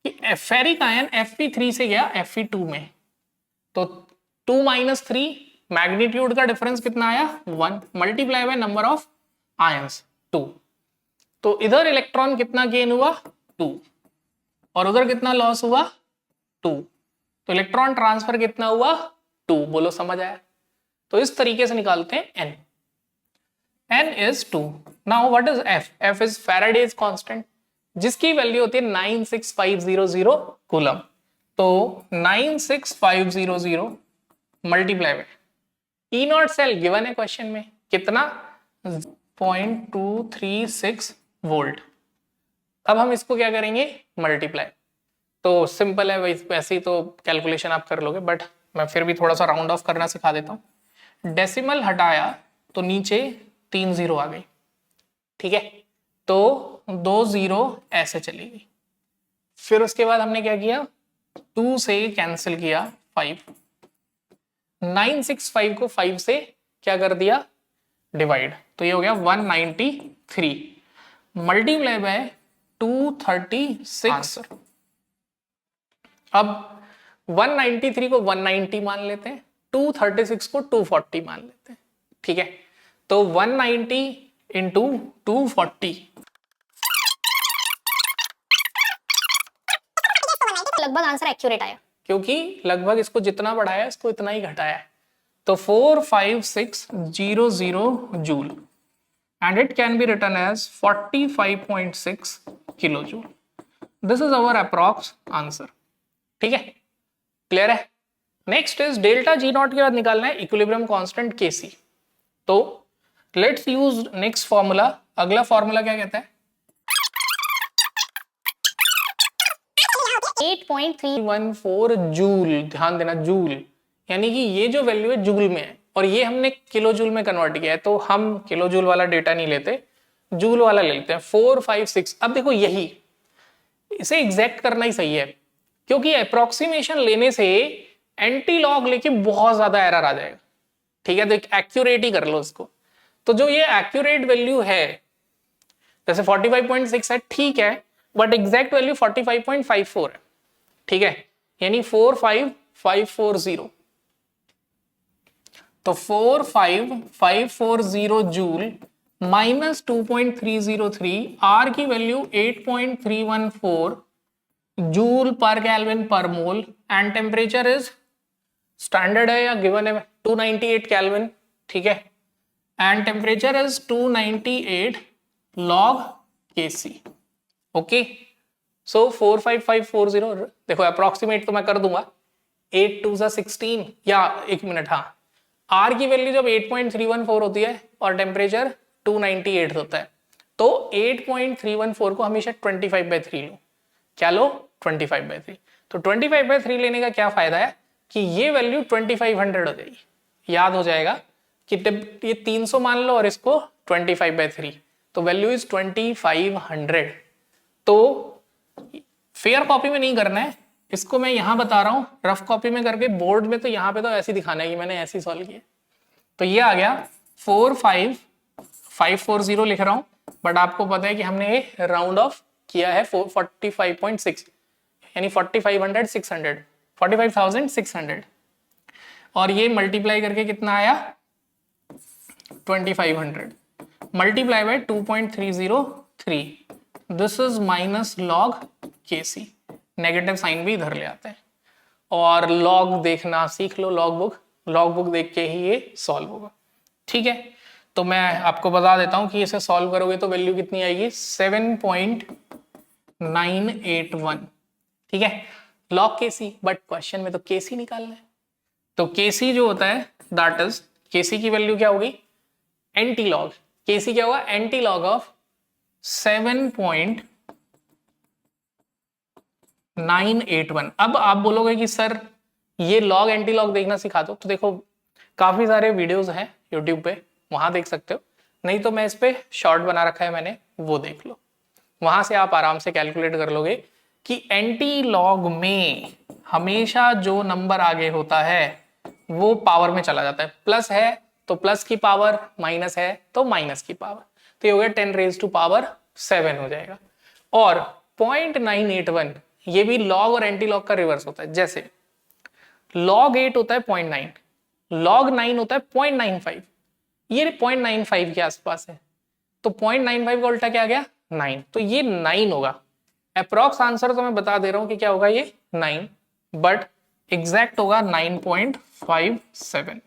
Speaker 1: कि फेरिक आयन Fe3 से गया Fe2 में, तो 2 - 3 मैग्नीट्यूड का डिफरेंस कितना आया, 1 multiply by number of ions 2। तो इधर इलेक्ट्रॉन कितना गेन हुआ, 2, और उधर कितना लॉस हुआ, 2। तो इलेक्ट्रॉन ट्रांसफर कितना हुआ, 2। बोलो समझ आया। तो इस तरीके से निकालते हैं n is 2। Now what is f? f is Faraday's constant, जिसकी वैल्यू होती है 96500 कूलम। तो 96500 multiply by E0 cell given है क्वेश्चन में, कितना, 0.236 वोल्ट। अब हम इसको क्या करेंगे, मल्टीप्लाई। तो सिंपल है, वैसे ही तो कैलकुलेशन आप कर लोगे, बट मैं फिर भी थोड़ा सा राउंड ऑफ करना सिखा देता हूं। डेसिमल हटाया तो नीचे 3 0 आ गई, ठीक है, तो 2 0 ऐसे चली गई। फिर उसके बाद हमने क्या किया, 2 से कैंसिल किया 5, 965 को 5 से क्या कर दिया, डिवाइड, तो ये हो गया 193 मल्टीप्लाई बाय 236। अब 193 को 190 मान लेते हैं, 236 को 240 मान लेते हैं, ठीक है। तो 190 इंटू 240
Speaker 2: लगभग आंसर एक्यूरेट आया,
Speaker 1: क्योंकि लगभग इसको जितना बढ़ाया इसको इतना ही घटाया है। तो 45600 joule, and it can be written as 45.6 kilo joule. This is our approx answer, ठीक है, क्लियर है। Next is delta G naught के बाद निकालना है इक्विलिब्रियम कांस्टेंट Kc। तो लेट्स यूज नेक्स्ट फॉर्मूला। अगला फॉर्मूला क्या कहता है,
Speaker 2: 8.314
Speaker 1: जूल। ध्यान देना, जूल, यानी कि ये जो वैल्यू है जूल में है, और ये हमने किलो जूल में कन्वर्ट किया है, तो हम किलो जूल वाला डेटा नहीं लेते, जूल वाला ले लेते हैं। 456। अब देखो यही, इसे एग्जैक्ट करना ही सही है, क्योंकि अप्रोक्सीमेशन लेने से एंटी लॉग लेके बहुत ज्यादा एरर आ जाएगा, ठीक है। तो एक्यूरेट ही कर लो उसको। तो जो ये एक्यूरेट वैल्यू है, जैसे 45.6 है, ठीक है, बट एग्जैक्ट वैल्यू 45.54 है, ठीक है, यानी 45540। तो 45540 जूल माइनस 2.303, आर की value 8.314 joule per kelvin per mole, and temperature is standard है या गिवन है 298 केल्विन, ठीक है, and temperature is 298 log Kc, okay. So 45540, देखो अप्रोक्सीमेट तो मैं कर दूंगा, 8 2 16, या 1 मिनट, हाँ, आर की वैल्यू जब 8.314 होती है और टेम्परेचर 298 होता है, तो 8.314 को हमेशा 25/3 लो। क्या लो, 25/3। तो 25/3 लेने का क्या फायदा है कि ये वैल्यू 2500 हो जाएगी, याद हो जाएगा कि ये 300 मान लो और इसको 25/3, तो वैल्यू इज 2500। तो फेयर कॉपी में नहीं करना है, इसको मैं यहाँ बता रहा हूँ रफ कॉपी में करके, बोर्ड में तो यहाँ पे तो ऐसे ही दिखाना है कि मैंने ऐसे ही सॉल्व किया। तो ये आ गया 45540 लिख रहा हूँ, बट आपको पता है कि हमने ये राउंड ऑफ किया है 45.6 यानी 45,600 और ये मल्टीप्लाई करके कितना आया 2500 multiply by 2.303। This is minus log KC, negative sign भी इधर ले आते हैं। और लॉग देखना सीख लो, लॉग बुक देख के ही ये सॉल्व होगा। ठीक है, तो मैं आपको बता देता हूं कि इसे सॉल्व करोगे तो वैल्यू कितनी आएगी 7.981। ठीक है, लॉग केसी, बट क्वेश्चन में तो केसी निकालना है। तो केसी जो होता है दैट इज, केसी की वैल्यू क्या होगी एंटी लॉग, केसी क्या होगा एंटी लॉग ऑफ 7.981। अब आप बोलोगे कि सर ये लॉग एंटी लॉग देखना सिखा दो, तो देखो काफी सारे वीडियोस हैं यूट्यूब पे, वहां देख सकते हो, नहीं तो मैं इस पे शॉर्ट बना रखा है मैंने, वो देख लो, वहां से आप आराम से कैलकुलेट कर लोगे कि एंटी लॉग में हमेशा जो नंबर आगे होता है वो पावर में चला जाता है, प्लस है तो प्लस की पावर, माइनस है तो माइनस की पावर, तो ये हो गया 10⁻⁷ हो जाएगा। और 0.981 ये भी लॉग और एंटी लॉग का रिवर्स होता है, जैसे log 8 होता है 0.9, log 9 होता है 0.95, ये 0.95 के आसपास है, तो 0.95 का उल्टा क्या आ गया 9, तो ये 9 होगा। अप्रॉक्स आंसर तो मैं बता दे रहा हूं कि क्या होगा ये 9, बट एग्जैक्ट होगा 9.57।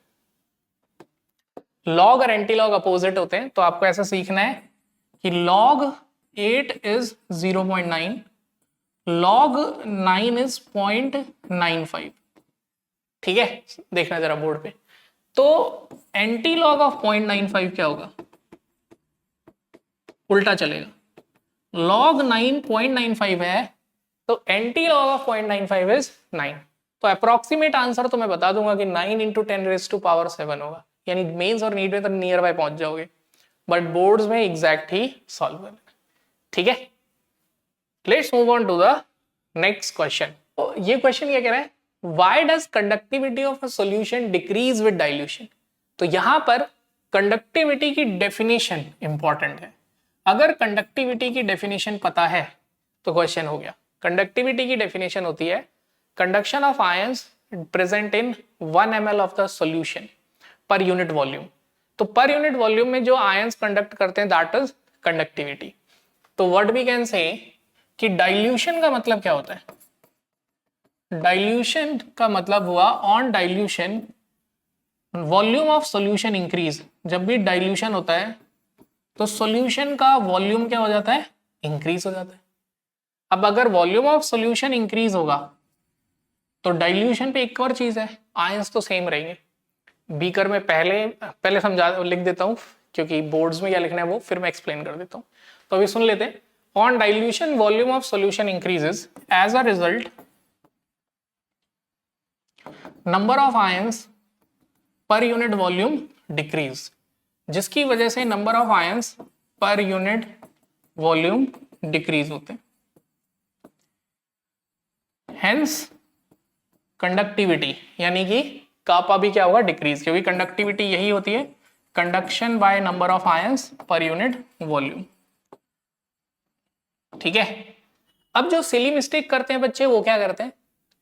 Speaker 1: लॉग और एंटी लॉग अपोजिट होते हैं, तो आपको ऐसा सीखना है कि log 8 इज 0.9, log 9 इज 0.95। ठीक है, देखना जरा बोर्ड पे, तो एंटी लॉग ऑफ 0.95 क्या होगा, उल्टा चलेगा, log 9 0.95 है तो एंटी लॉग ऑफ 0.95 इज 9। तो अप्रोक्सीमेट आंसर तो मैं बता दूंगा कि 9 × 10⁻⁷ होगा, यानी मेंस और नीट में तो नियर बाय पहुंच जाओगे, बट बोर्ड्स में एग्जैक्ट ही सॉल्व करना। ठीक है, let's move on to the next question. तो ये क्वेश्चन क्या कह रहा है, why does conductivity of a solution decrease with dilution. तो यहां पर कंडक्टिविटी की डेफिनेशन इंपॉर्टेंट है, अगर कंडक्टिविटी की डेफिनेशन पता है तो क्वेश्चन हो गया। कंडक्टिविटी की डेफिनेशन होती है conduction of ions present in 1 ml of the solution पर यूनिट वॉल्यूम। तो पर यूनिट वॉल्यूम में जो आयंस कंडक्ट करते हैं दैट इज कंडक्टिविटी। तो व्हाट वी कैन से कि डाइल्यूशन का मतलब क्या होता है, डाइल्यूशन का मतलब हुआ on dilution volume of solution increase. जब भी डाइल्यूशन होता है तो सॉल्यूशन का वॉल्यूम क्या हो जाता है, इंक्रीज हो जाता है। अब अगर वॉल्यूम ऑफ सॉल्यूशन इंक्रीज होगा तो डाइल्यूशन पे एक और चीज है, आयंस तो सेम रहेंगे। बीकर में पहले समझा लिख देता हूं, क्योंकि बोर्ड्स में क्या लिखना है वो फिर मैं एक्सप्लेन कर देता हूं। तो अभी सुन लेते हैं, on dilution volume of solution increases, as a result number of ions per unit volume decrease, जिसकी वजह से number of ions per unit volume decrease होते हैं। हेंस कंडक्टिविटी यानी कि कापा भी क्या होगा डिक्रीज, क्योंकि कंडक्टिविटी यही होती है conduction by number of ions per unit volume. ठीक है, अब जो सिली मिस्टेक करते हैं बच्चे वो क्या करते हैं,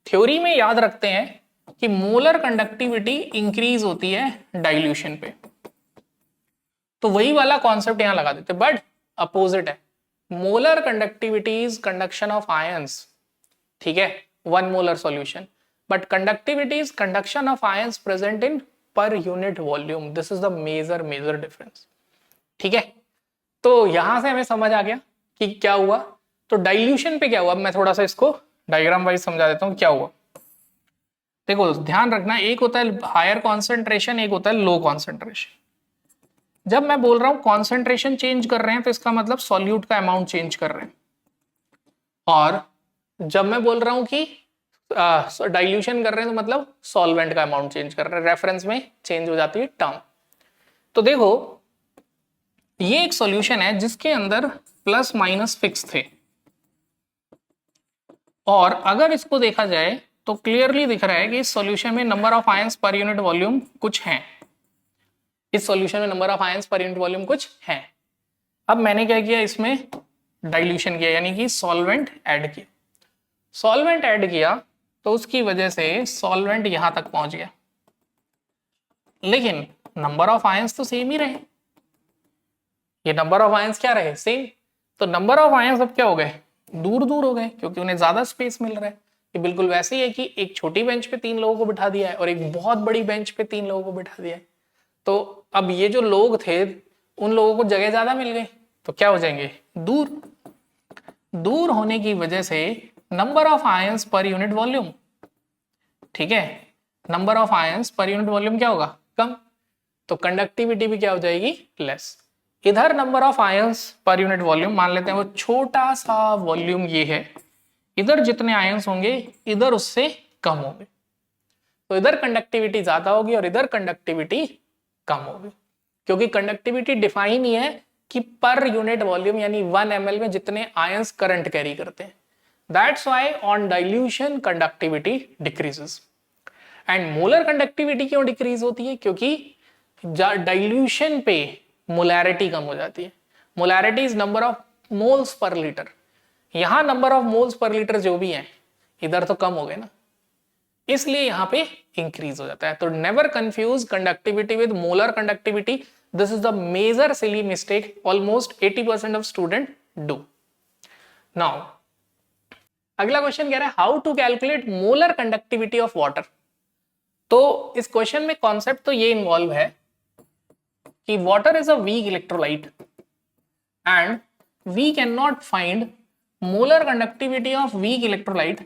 Speaker 1: थ्योरी में याद रखते हैं कि मोलर कंडक्टिविटी इंक्रीज होती है डाइल्यूशन पे, तो वही वाला कॉन्सेप्ट यहां लगा देते, बट अपोजिट है। Molar conductivity is conduction of ions, ठीक है, 1 molar solution, but conductivity is conduction of ions present in per unit volume. This is the major difference. ठीक है, तो यहां से हमें समझ आ गया कि क्या हुआ। तो डाइल्यूशन पे क्या हुआ, मैं थोड़ा सा इसको डायग्राम वाइज समझा देता हूं क्या हुआ। देखो ध्यान रखना, एक होता है हायर कॉन्सेंट्रेशन, एक होता है लो कॉन्सेंट्रेशन। जब मैं बोल रहा हूं कॉन्सेंट्रेशन चेंज कर रहे हैं तो इसका मतलब सॉल्यूट का अमाउंट चेंज कर रहे हैं, और जब मैं बोल रहा हूं कि डाइल्यूशन कर रहे हैं तो मतलब सॉल्वेंट का अमाउंट चेंज कर रहे हैं, रेफरेंस में चेंज हो जाती है टर्म। तो देखो ये एक सॉल्यूशन है जिसके अंदर प्लस माइनस फिक्स थे, और अगर इसको देखा जाए तो क्लियरली दिख रहा है कि इस सॉल्यूशन में number of ions per unit volume कुछ हैं। इस सॉल्यूशन में number of ions per unit volume कुछ हैं। अब मैंने क्या किया, इसमें डाइल्यूशन किया, यानी कि सॉल्वेंट ऐड किया। सॉल्वेंट ऐड किया तो उसकी वजह से सॉल्वेंट यहां तक पहुंच गया, लेकिन नंबर ऑफ आयंस तो सेम ही रहे। ये नंबर ऑफ आयंस क्या रहे, सेम। तो नंबर ऑफ आयंस अब क्या हो गए, दूर दूर हो गए, क्योंकि उन्हें ज्यादा स्पेस मिल रहा है। ये बिल्कुल वैसे ही है कि एक छोटी बेंच पे 3 लोगों को बिठा दिया है और एक बहुत बड़ी बेंच पे 3 लोगों को बिठा दिया है। तो अब ये जो लोग थे उन लोगों को जगह ज्यादा मिल गई, तो क्या हो जाएंगे, दूर। दूर होने की वजह से number of ions per unit volume, ठीक है, number of ions per unit volume क्या होगा, कम। तो कंडक्टिविटी भी क्या हो जाएगी, लेस। इधर number of ions per unit volume मान लेते हैं वो छोटा सा वॉल्यूम ये है, इधर जितने आयंस होंगे इधर उससे कम होंगे, तो इधर कंडक्टिविटी ज्यादा होगी और इधर कंडक्टिविटी कम होगी, क्योंकि कंडक्टिविटी डिफाइन ही है कि पर यूनिट वॉल्यूम यानी 1 ml में जितने आयंस करंट कैरी करते हैं। That's why on dilution conductivity decreases. And molar conductivity क्यों डिक्रीज होती है, क्योंकि डाइल्यूशन पे मोलैरिटी कम हो जाती है। Molarity is number of moles per litre. यहां number of moles per litre जो भी है इधर तो कम हो गए ना, इसलिए यहां पे इंक्रीज हो जाता है। तो never confuse conductivity with molar conductivity. This is the major silly mistake almost 80% of student do. Now अगला क्वेश्चन कह रहा है how to calculate molar conductivity of water. तो इस क्वेश्चन में कॉन्सेप्ट तो ये इन्वॉल्व है कि water is a weak electrolyte and we can not find molar conductivity of weak electrolyte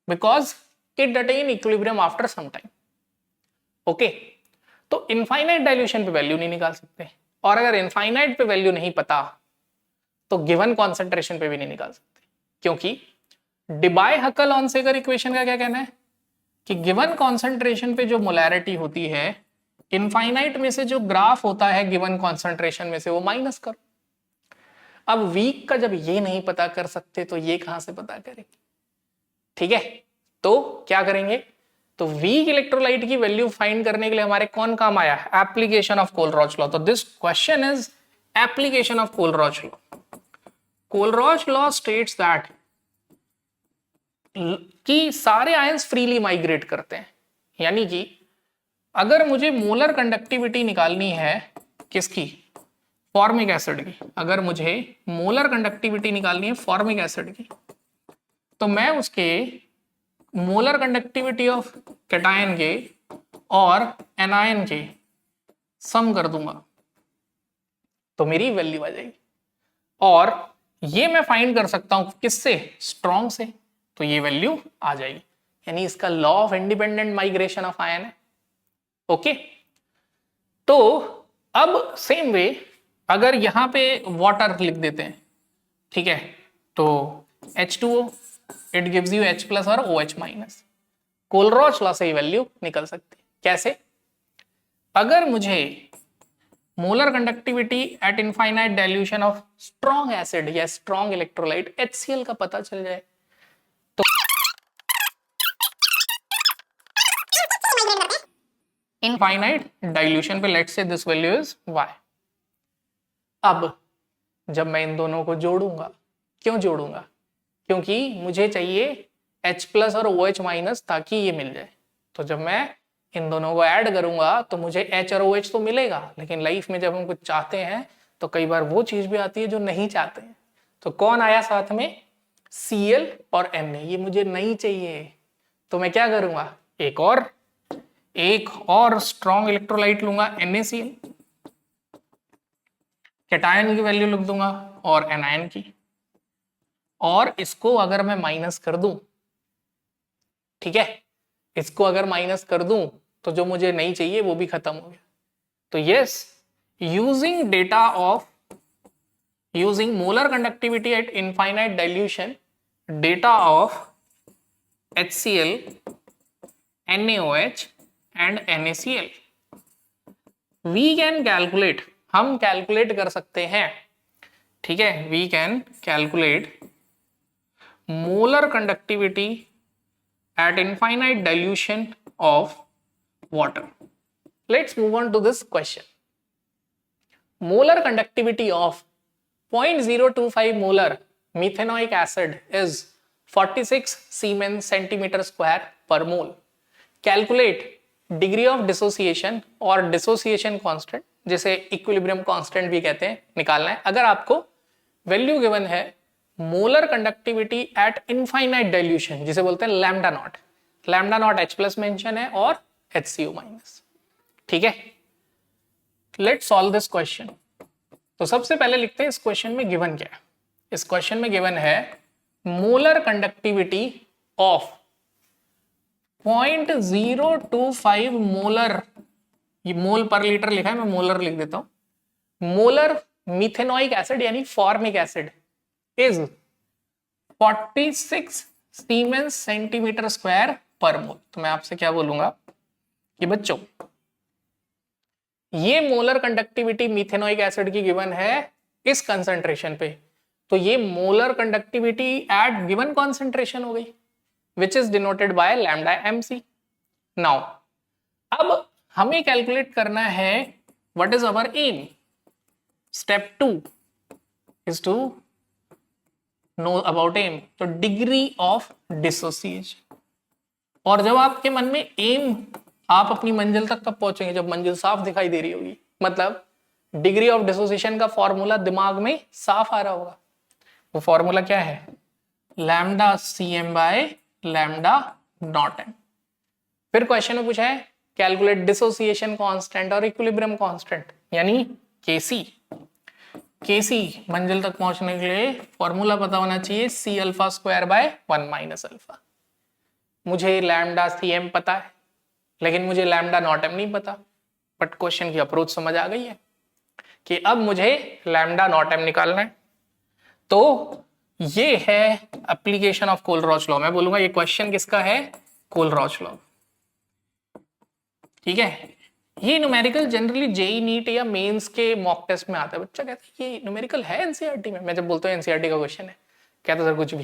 Speaker 1: because it attain equilibrium after some time. Okay, तो infinite dilution पे value नहीं निकाल सकते, और अगर इनफाइनाइट पे वैल्यू नहीं पता तो गिवन कॉन्सेंट्रेशन पे भी नहीं निकाल सकते, क्योंकि डिबाय-हकल-ऑनसेकर इक्वेशन का क्या कहना है कि गिवन कॉन्सेंट्रेशन पे जो मोलैरिटी होती है इनफाइनाइट में से जो ग्राफ होता है गिवन कॉन्सेंट्रेशन में से वो माइनस करो। अब वीक का जब ये नहीं पता कर सकते तो ये कहां से पता करेंगे, ठीक है। तो क्या करेंगे, तो वीक इलेक्ट्रोलाइट की वैल्यू फाइंड करने के लिए हमारे कौन काम आया, एप्लीकेशन ऑफ कोलरॉच लॉ। तो this question is application of Kohlrausch law. Kohlrausch law states that कि सारे आयंस फ्रीली माइग्रेट करते हैं, यानी कि अगर मुझे मोलर कंडक्टिविटी निकालनी है किसकी, फॉर्मिक एसिड की, अगर मुझे मोलर कंडक्टिविटी निकालनी है फॉर्मिक एसिड की, तो मैं उसके मोलर कंडक्टिविटी ऑफ कैटायन के और एनायन के सम कर दूंगा तो मेरी वैल्यू आ जाएगी। और ये मैं फाइंड कर सकता हूं किससे, स्ट्रॉन्ग से, तो ये वैल्यू आ जाएगी। यानी इसका law of independent migration of ion है। ओके, तो अब सेम वे अगर यहां पे वाटर लिख देते हैं, ठीक है, तो H2O it gives you H plus और OH माइनस। कोलरॉच लॉ से ही वैल्यू निकल सकती है। कैसे, अगर मुझे molar conductivity at infinite dilution of strong acid या स्ट्रॉन्ग इलेक्ट्रोलाइट HCl का पता चल जाए तो इनफाइनाइट डाइल्यूशन पे let's say this value is Y। अब जब मैं इन दोनों को जोड़ूंगा, क्यों जोड़ूंगा, क्योंकि मुझे चाहिए H प्लस और OH माइनस ताकि ये मिल जाए। तो जब मैं इन दोनों को ऐड करूंगा तो मुझे H और OH तो मिलेगा, लेकिन लाइफ में जब हम कुछ चाहते हैं तो कई बार वो चीज भी आती है जो नहीं चाहते हैं। तो कौन आया साथ में, Cl और Na, ये मुझे नहीं चाहिए, तो मैं क्या करूंगा, एक और स्ट्रॉन्ग इलेक्ट्रोलाइट लूंगा NaCl, कैटायन की वैल्यू लिख दूंगा और एनायन की, और इसको अगर मैं माइनस कर दूं, ठीक है, इसको अगर माइनस कर दूं तो जो मुझे नहीं चाहिए वो भी खत्म हो गया। तो yes, using molar conductivity at infinite dilution, data of HCl, NaOH and NaCl, we can calculate, हम कैलकुलेट कर सकते हैं, ठीक है, we can calculate molar conductivity at infinite dilution of water. Let's move on to this question. Molar conductivity of 0.025 molar methanoic acid is 46 Siemens centimeter square per mole. Calculate degree of dissociation और dissociation constant, जिसे equilibrium constant भी कहते हैं, निकालना है. अगर आपको value given है molar conductivity at infinite dilution, जिसे बोलते हैं lambda naught. Lambda naught H plus mention है और HCO माइनस. ठीक है, लेट्स सॉल्व दिस क्वेश्चन. तो सबसे पहले लिखते हैं इस क्वेश्चन में गिवन क्या है. इस क्वेश्चन में गिवन है मोलर कंडक्टिविटी ऑफ 0.025 मोलर, ये मोल पर लीटर लिखा है, मैं मोलर लिख देता हूं. मोलर मिथेनोइक एसिड यानी formic acid is 46 siemens centimetre square पर मोल. तो मैं आपसे क्या बोलूंगा कि बच्चों ये मोलर कंडक्टिविटी मिथेनोइक एसिड की गिवन है इस कंसंट्रेशन पे, तो ये molar conductivity at given concentration हो गई, which is denoted by lambda mc. Now अब हमें कैलकुलेट करना है what is our M. Step 2 is to know about M, तो डिग्री ऑफ डिसोसिएशन. और जब आपके मन में एम, आप अपनी मंजिल तक कब पहुंचेंगे, जब मंजिल साफ दिखाई दे रही होगी. मतलब डिग्री ऑफ डिसोसिएशन का फॉर्मूला दिमाग में साफ आ रहा होगा. वो फॉर्मूला क्या है, lambda cm by lambda naught m. फिर क्वेश्चन में पूछा है कैलकुलेट डिसोसिएशन कांस्टेंट और इक्विलिब्रियम कांस्टेंट यानी Kc. Kc मंजिल तक पहुंचने के लिए फॉर्मूला पता होना चाहिए C alpha square by 1 minus alpha. मुझे लैम्डा cm पता है लेकिन मुझे लैम्डा नॉट m नहीं पता. बट क्वेश्चन की अप्रोच समझ आ गई है कि अब मुझे लैम्डा नॉट m निकालना है. तो ये है एप्लीकेशन ऑफ कोलरॉच लॉ. मैं बोलूंगा ये क्वेश्चन किसका है, कोलरॉच लॉ. ठीक है, ये न्यूमेरिकल जनरली जेई नीट या मेंस के मॉक टेस्ट में आता है. बच्चा कहता है ये न्यूमेरिकल है एनसीईआरटी में. मैं जब बोलता हूँ एनसीईआरटी का क्वेश्चन है, कहता सर कुछ भी.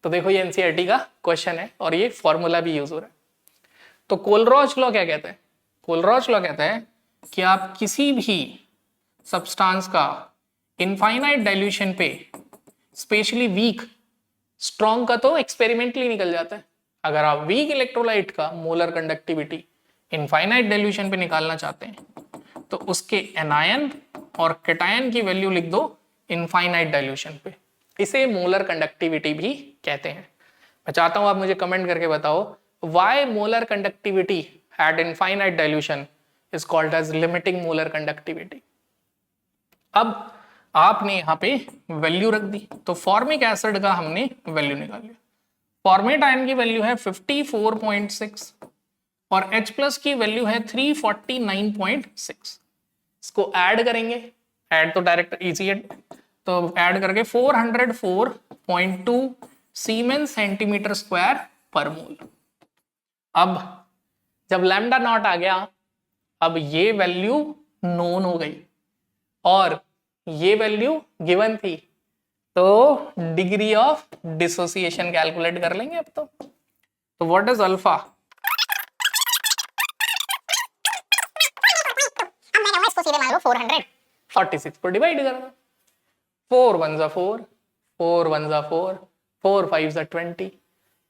Speaker 1: तो देखो ये एनसीईआरटी का क्वेश्चन है और ये फॉर्मूला भी यूज हो रहा है. तो कोलरॉच लॉ क्या कहता है, कोलरॉच लॉ कहता है कि आप किसी भी सब्सटेंस का इनफाइनाइट डाइल्यूशन पे, स्पेशली वीक, स्ट्रॉन्ग का तो एक्सपेरिमेंटली निकल जाता है. अगर आप वीक इलेक्ट्रोलाइट का मोलर कंडक्टिविटी इनफाइनाइट डाइल्यूशन पे निकालना चाहते हैं तो उसके एनायन और कैटायन की वैल्यू लिख दो इनफाइनाइट डाइल्यूशन पे. इसे मोलर कंडक्टिविटी भी कहते हैं. मैं चाहता हूं आप मुझे कमेंट करके बताओ why molar conductivity at infinite dilution is called as limiting molar conductivity. अब आपने यहाँ पे वैल्यू रख दी, तो फॉर्मिक एसिड का हमने वैल्यू निकाल लिया. फॉर्मेट आयन की वैल्यू है 54.6 और H प्लस की वैल्यू है 349.6. इसको ऐड करेंगे, ऐड तो डायरेक्ट इजी है, तो ऐड करके 404.2 सीमेंस सेंटीमीटर स्क्वायर पर मोल. अब जब लैम्डा नॉट आ गया, अब ये वैल्यू नोन हो गई और ये वैल्यू गिवन थी, तो डिग्री ऑफ डिसोसिएशन कैलकुलेट कर लेंगे अब. तो व्हाट इज अल्फा,
Speaker 2: इसको सीधे मान लो
Speaker 1: 446 को डिवाइड कर दो. 4 1 जा 4, 4 1 जा 4, 4 5 जा 20,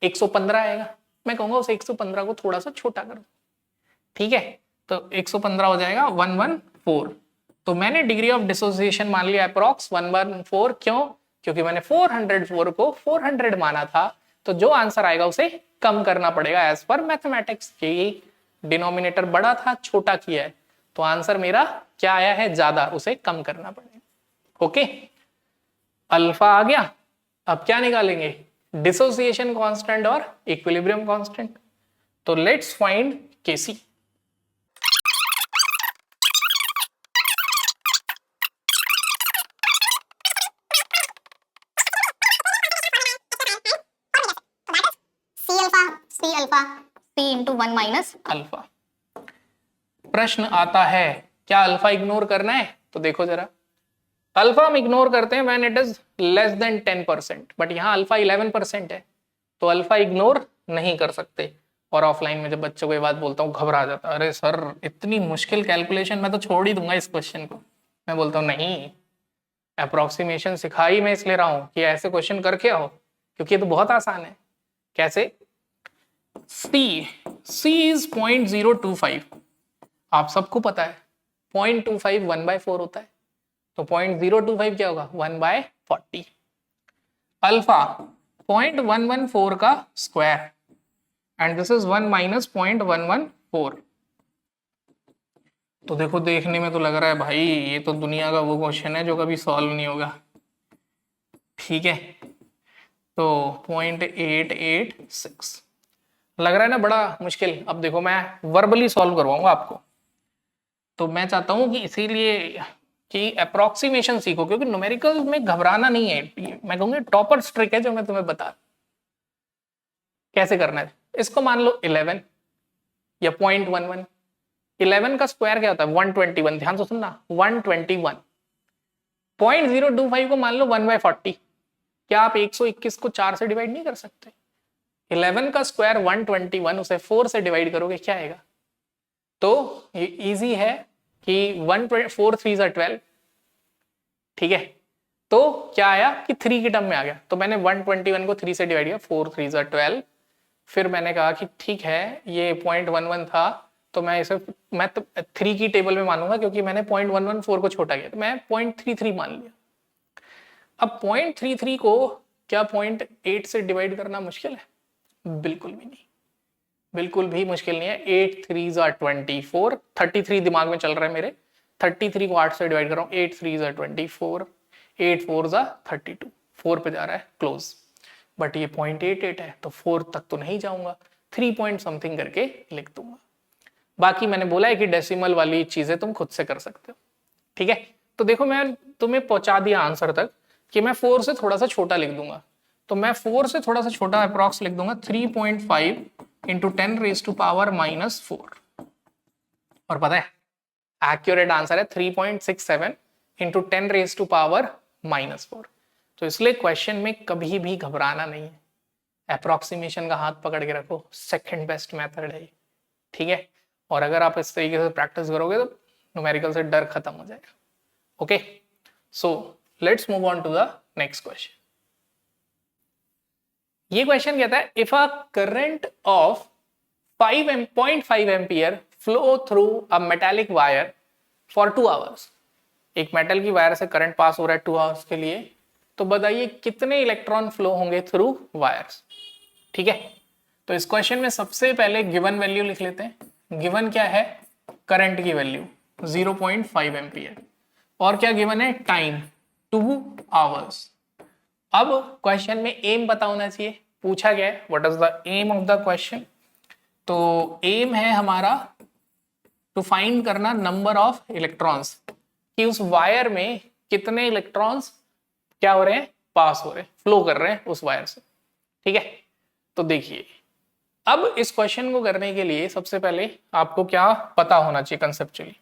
Speaker 1: 115 आएगा. मैं कहूंगा उसे 115 को थोड़ा सा छोटा करो. ठीक है, तो 115 हो जाएगा 114. तो मैंने डिग्री ऑफ डिसोसिएशन मान लिया अप्रॉक्स 114. क्यों, क्योंकि मैंने 404 को 400 माना था. तो जो आंसर आएगा उसे कम करना पड़ेगा एज पर मैथमेटिक्स. ये डिनोमिनेटर बड़ा था, छोटा किया है, तो आंसर मेरा क्या आया है, ज्यादा, उसे कम करना पड़ेगा. ओके, अल्फा आ गया. अब क्या निकालेंगे, डिसोसिएशन कांस्टेंट और इक्विलिब्रियम कांस्टेंट. तो let's find Kc.
Speaker 2: C into 1 minus
Speaker 1: alpha. प्रश्न आता है क्या अल्फा इग्नोर करना है, तो देखो जरा अल्फा हम इग्नोर करते हैं when it is less than 10%, but यहाँ अल्फा 11% है, तो अल्फा इग्नोर नहीं कर सकते। और ऑफलाइन में जब बच्चों को ये बात बोलता हूँ घबरा जाता है, अरे सर इतनी मुश्किल कैलकुलेशन, मैं तो छोड़ ही दूंगा इस क्वेश्चन को। मैं बोलता हूँ नहीं, अप्रोक्सीमेशन सिखा ही मैं इसलिए रहा हूँ कि ऐसे क्वेश्चन करके आओ, क्योंकि ये तो बहुत आसान है। कैसे? C इज 0.025, आप सबको पता है 0.25 1/4 होता है, तो 0.025 क्या होगा 1/40। अल्फा 0.114 का square and this is 1 minus 0.114। तो देखो देखने में तो लग रहा है भाई ये तो दुनिया का वो क्वेश्चन है जो कभी सॉल्व नहीं होगा, ठीक है। तो 0.886 लग रहा है ना बड़ा मुश्किल। अब देखो मैं वर्बली सॉल्व करवाऊंगा आपको, तो मैं चाहता हूं कि इसीलिए कि अप्रोक्सीमेशन सीखो, क्योंकि न्यूमेरिकल में घबराना नहीं है। मैं कहूंगा टॉपर्स ट्रिक है जो मैं तुम्हें बता। कैसे करना है इसको, मान लो 11 या 0.11, 11 का स्क्वायर क्या होता है 121, ध्यान से सुनना 121। 0.025 को मान लो 1/40, क्या आप 121 को 4 से डिवाइड नहीं कर सकते? 11 का स्क्वायर 121, उसे 4 से डिवाइड करोगे क्या आएगा? तो ये इजी है कि 4 3 12, ठीक है। तो क्या आया कि 3 की टर्म में आ गया, तो मैंने 121 को 3 से डिवाइड किया, 4 3 12। फिर मैंने कहा कि ठीक है ये 0.11 था, तो मैं इसे मैं तो 3 की टेबल में मानूंगा, क्योंकि मैंने 0.114 को छोटा किया, तो मैं 0.33 मान लिया। अब 0.33 को क्या 0.8 से डिवाइड करना मुश्किल है? बिल्कुल भी नहीं, बिल्कुल भी मुश्किल नहीं है। 8 3 24, 33 दिमाग में चल रहा है मेरे, 33 को 8 से डिवाइड कर रहा हूँ, 8 3 24, 8 4 32, 4 पे जा रहा है क्लोज। बट ये 0.88 है तो 4 तक तो नहीं जाऊंगा, 3 पॉइंट समथिंग करके लिख दूंगा। बाकी मैंने बोला है कि डेसिमल वाली चीजें तुम खुद से कर सकते हो, ठीक है। तो देखो मैं तुम्हें पहुंचा दिया आंसर तक कि मैं 4 से थोड़ा सा छोटा लिख दूंगा, तो मैं 4 से थोड़ा सा छोटा अप्रॉक्स लिख दूंगा 3.5 इंटू 10⁻⁻⁴। और पता है एक्यूरेट आंसर है 3.67 इंटू 10⁻⁻⁴। तो इसलिए क्वेश्चन में कभी भी घबराना नहीं है, अप्रोक्सीमेशन का हाथ पकड़ के रखो, सेकंड बेस्ट मेथड है, ठीक है। और अगर आप इस तरीके से प्रैक्टिस करोगे तो न्यूमेरिकल से डर खत्म हो जाएगा। Okay, so let's move on to the next question. ये क्वेश्चन कहता है if a current of 0.5 ampere flow through a metallic wire for 2 hours, एक मेटल की वायर से करंट पास हो रहा है 2 आवर्स के लिए, तो बताइए कितने इलेक्ट्रॉन फ्लो होंगे थ्रू वायर्स, ठीक है। तो इस क्वेश्चन में सबसे पहले गिवन वैल्यू लिख लेते हैं। गिवन क्या है? करंट की वैल्यू 0.5 एम्पियर, और क्या गिवन है? Time 2 hours. अब क्वेश्चन में एम पता होना चाहिए, पूछा गया है what is the M of the question. तो एम है हमारा टू फाइंड करना नंबर ऑफ इलेक्ट्रॉन्स, कि उस वायर में कितने इलेक्ट्रॉन्स क्या हो रहे हैं, पास हो रहे हैं, फ्लो कर रहे हैं उस वायर से, ठीक है। तो देखिए अब इस क्वेश्चन को करने के लिए सबसे पहले आपको क्या पता होना चाहिए कंसेप्चुअली।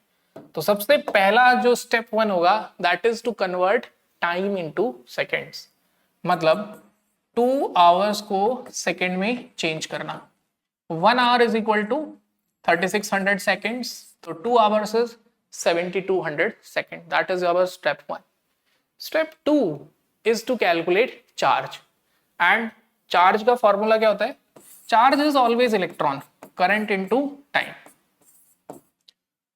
Speaker 1: तो सबसे पहला जो स्टेप 1 होगा that is to convert time into seconds, मतलब 2 आवर्स को सेकेंड में चेंज करना। 1 hour is equal to 3600 seconds, तो 2 hours is 7200 second, that is our step 1। Step 2 is to calculate charge, and charge का फॉर्मूला क्या होता है? Charge is always electron, current into time.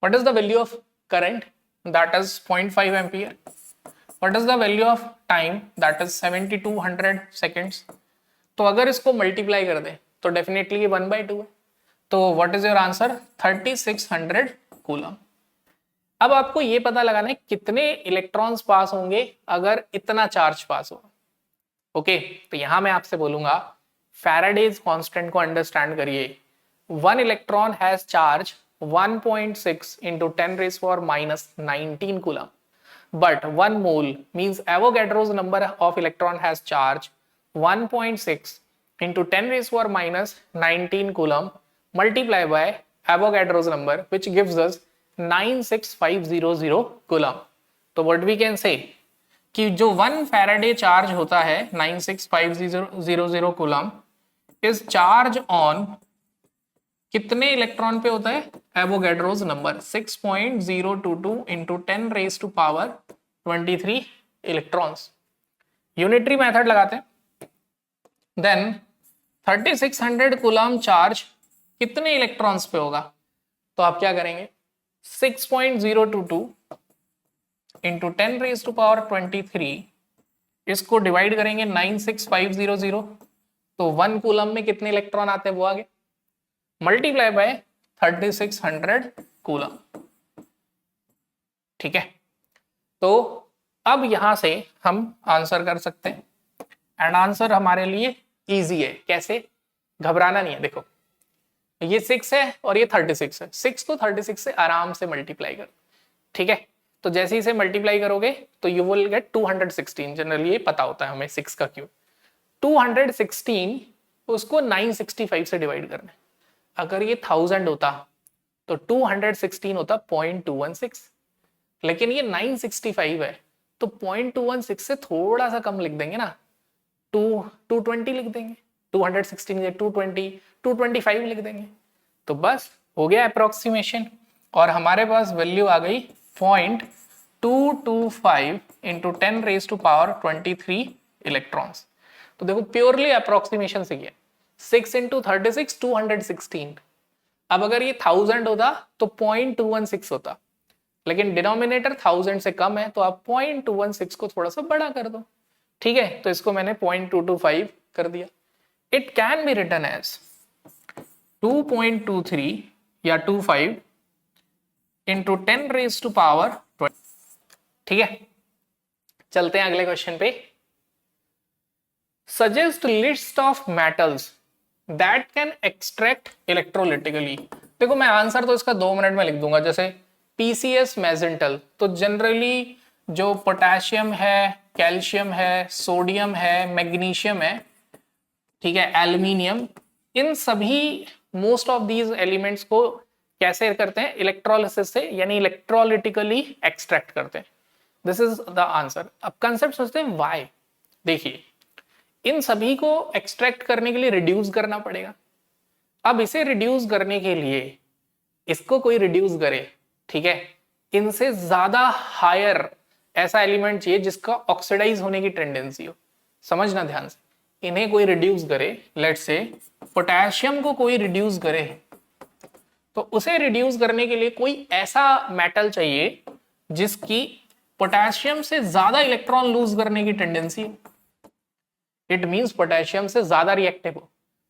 Speaker 1: What is the value of current? That is 0.5 ampere. What is the value of time? That is 7200 seconds. तो अगर इसको multiply कर दे तो definitely ये 1/2 है, तो what is your answer? 3600 coulomb. अब आपको ये पता लगाना है कितने इलेक्ट्रॉन्स पास होंगे अगर इतना चार्ज पास हो। ओके, तो यहां मैं आपसे बोलूंगा फैराडेज कांस्टेंट को अंडरस्टैंड करिए। 1 electron has charge 1.6 into 10⁻⁻19 coulomb, but 1 mole means Avogadro's number of electron has charge 1.6 into 10⁻⁻19 coulomb multiplied by Avogadro's number, which gives us 96500 coulomb. So what we can say कि जो 1 Faraday charge होता है 96500 coulomb is charge on कितने electron पे होता है? Avogadro's number 6.022 into 10 raise to power 23 electrons. Unitary method लगाते हैं। देन 3600 कूलम चार्ज कितने इलेक्ट्रॉन्स पे होगा? तो आप क्या करेंगे? 6.022 इंटू 10 रेज टू पावर 23, इसको डिवाइड करेंगे 96500, तो 1 कूलम में कितने इलेक्ट्रॉन आते हैं वो आगे, मल्टीप्लाई बाय 3600 कूलम। ठीक है, तो अब यहां से हम आंसर कर सकते हैं एंड आंसर हमारे लिए इजी है। कैसे? घबराना नहीं है। देखो ये 6 है और ये 36 है, 6 को 36 से आराम से मल्टीप्लाई कर। ठीक है, तो जैसे ही इसे मल्टीप्लाई करोगे तो यू विल गेट 216। जनरली ये पता होता है हमें 6 का क्यूब। 216 उसको 965 से डिवाइड करना है। अगर ये 1000 होता तो 216 होता 0.216, लेकिन ये 965 है तो 0.216 से थोड़ा सा कम लिख देंगे ना, 220 लिख देंगे। 216 या 220, 225 लिख देंगे, तो बस हो गया अप्रोक्सीमेशन। और हमारे पास वैल्यू आ गई 0.225 into 10 raise to power 23 electrons. तो देखो प्योरली अप्रोक्सीमेशन से किया। 6 इंटू 36 216। अब अगर ये 1000 होता तो 0.216 होता, लेकिन डिनोमिनेटर 1000 से कम है तो आप 0.216 को थोड़ा सा बड़ा कर दो। ठीक है, तो इसको मैंने 0.225 कर दिया। It can be written as 2.23 या 25 इंटू 10 रेज टू पावर 20। ठीक है, चलते हैं अगले क्वेश्चन पे। Suggest list of metals that can extract electrolytically. देखो मैं आंसर तो इसका 2 मिनट में लिख दूंगा। जैसे पीसीएस मैजेंटल, तो जनरली जो पोटेशियम है, कैल्शियम है, सोडियम है, मैग्नीशियम है, ठीक है, एल्यूमिनियम, इन सभी मोस्ट ऑफ दीज एलिमेंट्स को कैसे करते हैं? इलेक्ट्रोलिसिस से, यानी इलेक्ट्रोलिटिकली एक्सट्रैक्ट करते हैं। This is the answer. अब कंसेप्ट सोचते हैं व्हाई। देखिए इन सभी को एक्सट्रैक्ट करने के लिए रिड्यूस करना पड़ेगा। अब इसे रिड्यूस करने के लिए इसको कोई रिड्यूस करे, ठीक है, इनसे ज्यादा हायर ऐसा एलिमेंट चाहिए जिसका ऑक्सीडाइज होने की टेंडेंसी हो। समझना ध्यान से, इन्हें कोई रिड्यूस करे, लेट्स से पोटेशियम को कोई रिड्यूस करे, तो उसे रिड्यूस करने के लिए कोई ऐसा मेटल चाहिए जिसकी पोटेशियम से ज्यादा इलेक्ट्रॉन लूज करने की टेंडेंसी हो। इट मींस पोटेशियम से ज्यादा रिएक्टिव हो।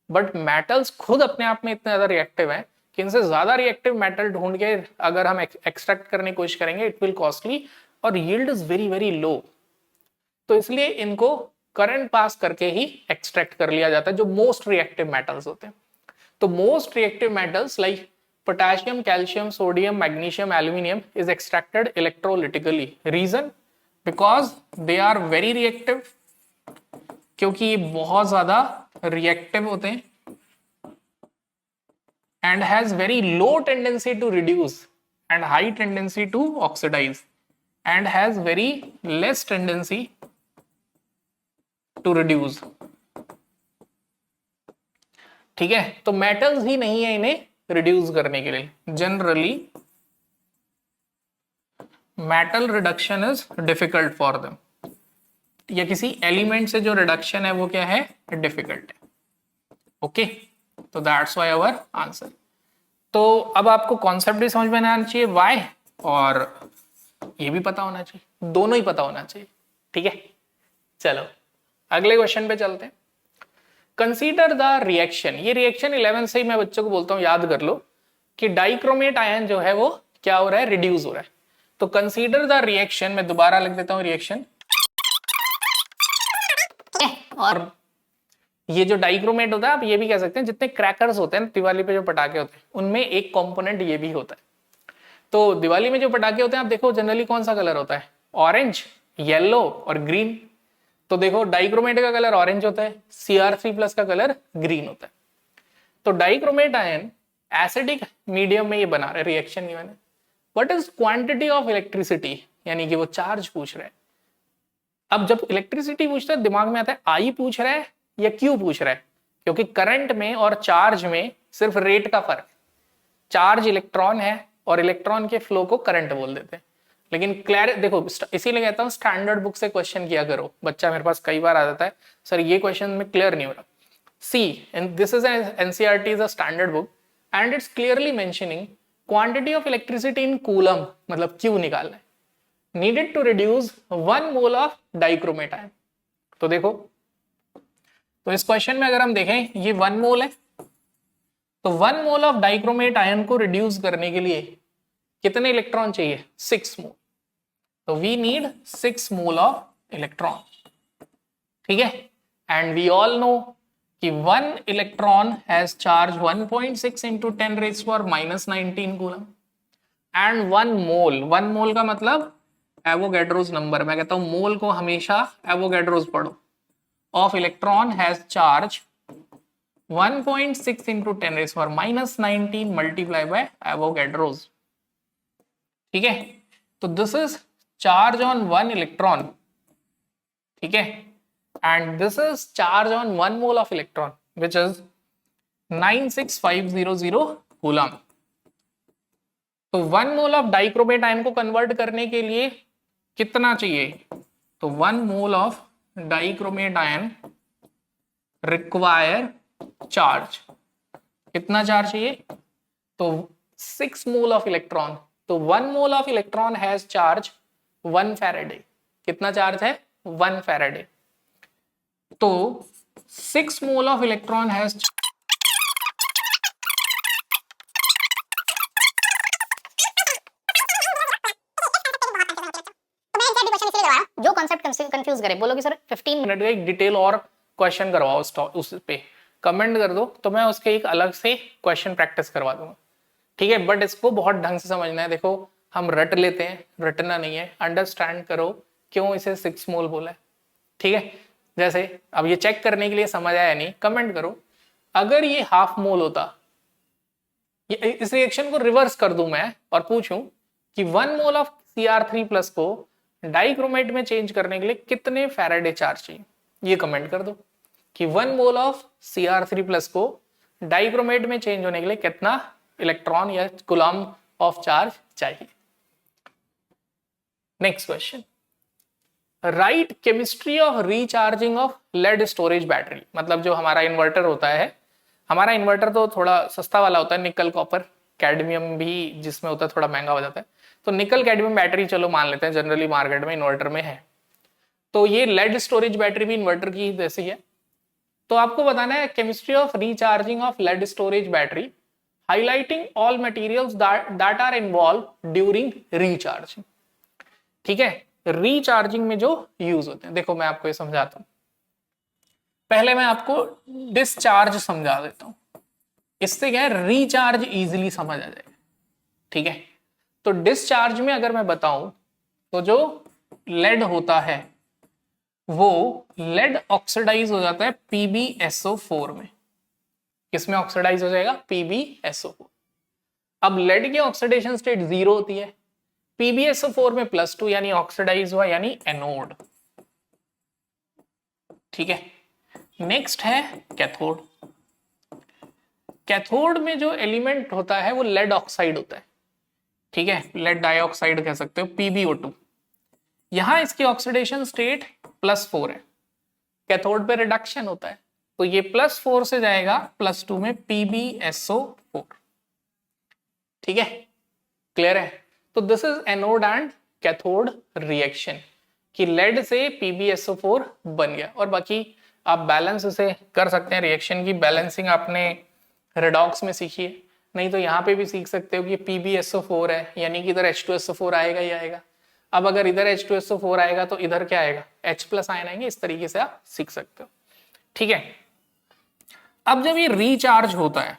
Speaker 1: बट मेटल्स खुद अपने आप में इतने ज्यादा रिएक्टिव हैं कि इनसे ज्यादा रिएक्टिव मेटल ढूंढ के अगर हम एक्सट्रैक्ट करने की कोशिश करेंगे इट विल कॉस्टली और yield is very very low. तो इसलिए इनको करंट पास करके ही एक्सट्रैक्ट कर लिया जाता है जो मोस्ट रिएक्टिव मेटल्स होते हैं। तो most reactive metals like potassium, calcium, sodium, magnesium, aluminium is extracted electrolytically. Reason? Because they are very reactive, क्योंकि ये बहुत ज्यादा रिएक्टिव होते हैं, and has very low tendency to reduce and high tendency to oxidise, and has very less tendency to reduce. ठीक है, तो metals ही नहीं है इन्हें रिड्यूस करने के लिए। Generally metal reduction is difficult for them, या किसी एलिमेंट से जो रिडक्शन है वो क्या है? डिफिकल्ट है। ओके, तो दैट्स व्हाई आवर आंसर। तो अब आपको कॉन्सेप्ट भी समझ में आना चाहिए व्हाई, और ये भी पता होना चाहिए, दोनों ही पता होना चाहिए। ठीक है, चलो अगले क्वेश्चन पे चलते हैं। Consider the reaction. ये रिएक्शन 11 से ही मैं बच्चों को बोलता हूं याद कर लो कि डाइक्रोमेट आयन जो है वो क्या हो रहा है? रिड्यूस हो रहा है। तो कंसीडर द रिएक्शन, मैं दोबारा लिख देता हूं रिएक्शन। और ये जो डाइक्रोमेट होता है, आप ये भी कह सकते हैं जितने क्रैकर्स होते हैं दिवाली पे जो पटाखे होते हैं उनमें एक कंपोनेंट ये भी होता है। तो दिवाली में जो पटाखे होते हैं आप देखो जनरली कौन सा कलर होता है? ऑरेंज, येलो और ग्रीन। तो देखो डाइक्रोमेट का कलर ऑरेंज होता है, Cr3+ का कलर ग्रीन होता है। तो डाइक्रोमेट आयन एसिडिक मीडियम में ये बना रहे, रिएक्शन गिवन है। What is quantity of electricity, यानी कि वो चार्ज पूछ रहे हैं। अब जब इलेक्ट्रिसिटी पूछता है दिमाग में आता है आई पूछ रहा है या क्यू पूछ रहा है, क्योंकि करंट में और चार्ज में सिर्फ रेट का फर्क है। चार्ज इलेक्ट्रॉन है और इलेक्ट्रॉन के फ्लो को करंट बोल देते हैं। लेकिन क्लियर देखो, इसीलिए कहता हूं स्टैंडर्ड बुक से क्वेश्चन किया करो। बच्चा मेरे पास कई बार आ जाता है, सर ये क्वेश्चन में क्लियर नहीं हो रहा। See and this is NCERT is a standard book and it's clearly mentioning quantity of electricity in coulomb, मतलब क्यू निकालना है, needed to reduce 1 mole of dichromate ion. तो देखो, तो इस क्वेश्चन में अगर हम देखें ये 1 मोल है, तो 1 मोल ऑफ डाइक्रोमेट आयन को रिड्यूस करने के लिए कितने इलेक्ट्रॉन चाहिए? 6 मोल। तो we need 6 mole of electron, ठीक है। एंड वी ऑल नो कि 1 electron has charge 1.6 into 10 raised to -19 coulomb and 1 mole का मतलब एवोगैड्रोस नंबर, मैं कहता हूं मोल को हमेशा एवोगैड्रोस पढ़ो, of electron has charge 1.6 into 10 raised to -19 multiply by Avogadro's, ठीक है। तो this is charge on 1 electron, ठीक है, and this is charge on 1 mole of electron which is 96500 coulomb. तो 1 मोल ऑफ डाइक्रोमेट आयन को convert करने के लिए कितना चाहिए? तो 1 mole of dichromate ion require charge, कितना चार्ज चाहिए? तो 6 मोल ऑफ इलेक्ट्रॉन। तो 1 mole of electron has charge 1 Faraday. कितना चार्ज है? 1 फैराडे। तो 6 मोल ऑफ इलेक्ट्रॉन हैज
Speaker 2: जो कॉन्सेप्ट कंफ्यूज करे बोलो कि सर 15
Speaker 1: मिनट का एक डिटेल और क्वेश्चन करवाओ उस पे कमेंट कर दो, तो मैं उसके एक अलग से क्वेश्चन प्रैक्टिस करवा दूंगा, ठीक है। बट इसको बहुत ढंग से समझना है। देखो हम रट लेते हैं, रटना नहीं है, अंडरस्टैंड करो क्यों इसे 6 मोल बोला है, ठीक है। जैसे अब ये चेक करने के लिए समझ आया नहीं, कमेंट करो अगर ये हाफ मोल होता, इस रिएक्शन को रिवर्स कर दूं मैं और पूछूं कि 1 मोल ऑफ Cr3+ को डाइक्रोमेट में चेंज करने के लिए कितने फैराडे चार्ज चाहिए, ये कमेंट कर दो कि 1 मोल ऑफ Cr3+ को डाइक्रोमेट में चेंज होने के लिए कितना इलेक्ट्रॉन या कूलम ऑफ चार्ज चाहिए। Next question, write chemistry of recharging of lead storage battery. मतलब जो हमारा इन्वर्टर होता है, हमारा इन्वर्टर तो थोड़ा सस्ता वाला होता है, निकल कॉपर कैडमियम भी जिसमें होता है थोड़ा महंगा हो जाता है। तो निकल कैडमियम बैटरी चलो मान लेते हैं, जनरली मार्केट में इन्वर्टर में है। तो ये लेड स्टोरेज बैटरी भी इन्वर्टर की जैसी है। तो आपको बताना है chemistry of recharging of lead storage battery, highlighting all materials that are involve during recharging, ठीक है। रिचार्जिंग में जो यूज होते हैं, देखो मैं आपको ये समझाता हूं। पहले मैं आपको डिस्चार्ज समझा देता हूं, इससे क्या है रिचार्ज इजीली समझ आ जाएगा, ठीक है। तो डिस्चार्ज में अगर मैं बताऊं तो जो लेड होता है वो लेड ऑक्सीडाइज हो जाता है PbSO4 में। किसमें ऑक्सीडाइज हो जाएगा? PbSO4। अब लेड की ऑक्सीडेशन स्टेट 0 होती है, PbSO4 में +2 यानी ऑक्सीडाइज हुआ, यानी एनोड, ठीक है। नेक्स्ट है कैथोड। कैथोड में जो एलिमेंट होता है वो लेड ऑक्साइड होता है, ठीक है, लेड डाइऑक्साइड कह सकते हो, PbO2। यहां इसकी ऑक्सीडेशन स्टेट +4 है, कैथोड पे रिडक्शन होता है, तो ये +4 से जाएगा +2 में PbSO4, ठीक है, क्लियर है। तो this is anode and cathode reaction कि लेड से PbSO4 बन गया। और बाकी आप बैलेंस इसे कर सकते हैं, रिएक्शन की बैलेंसिंग आपने रेडॉक्स में सीखी है, नहीं तो यहाँ पे भी सीख सकते हो कि PbSO4 है यानी कि इधर H2SO4 आएगा ही आएगा। अब अगर इधर H2SO4 आएगा तो इधर क्या आएगा? H+ आयन आएंगे। इस तरीके से आप सीख सकते हो, ठीक है। अब जब ये रिचार्ज होता है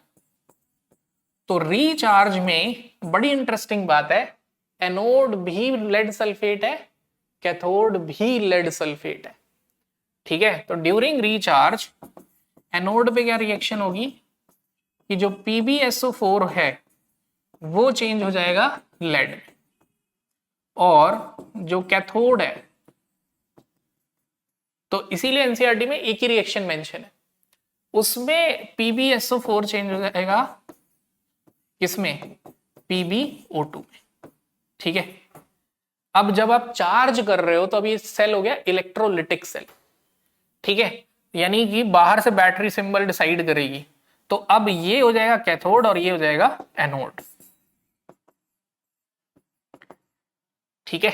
Speaker 1: तो रिचार्ज में बड़ी इंटरेस्टिंग बात है, एनोड भी लेड सल्फेट है, कैथोड भी लेड सल्फेट है, ठीक है। तो ड्यूरिंग रिचार्ज एनोड पे क्या रिएक्शन होगी कि जो PbSO4 है वो चेंज हो जाएगा लेड में, और जो कैथोड है तो इसीलिए एनसीईआरटी में एक ही रिएक्शन मेंशन है, उसमें PbSO4 चेंज हो जाएगा किसमें, PbO2 में। ठीक है, अब जब आप चार्ज कर रहे हो तो अब ये सेल हो गया इलेक्ट्रोलिटिक सेल। ठीक है, यानी कि बाहर से बैटरी सिंबल डिसाइड करेगी, तो अब ये हो जाएगा कैथोड और ये हो जाएगा एनोड। ठीक है,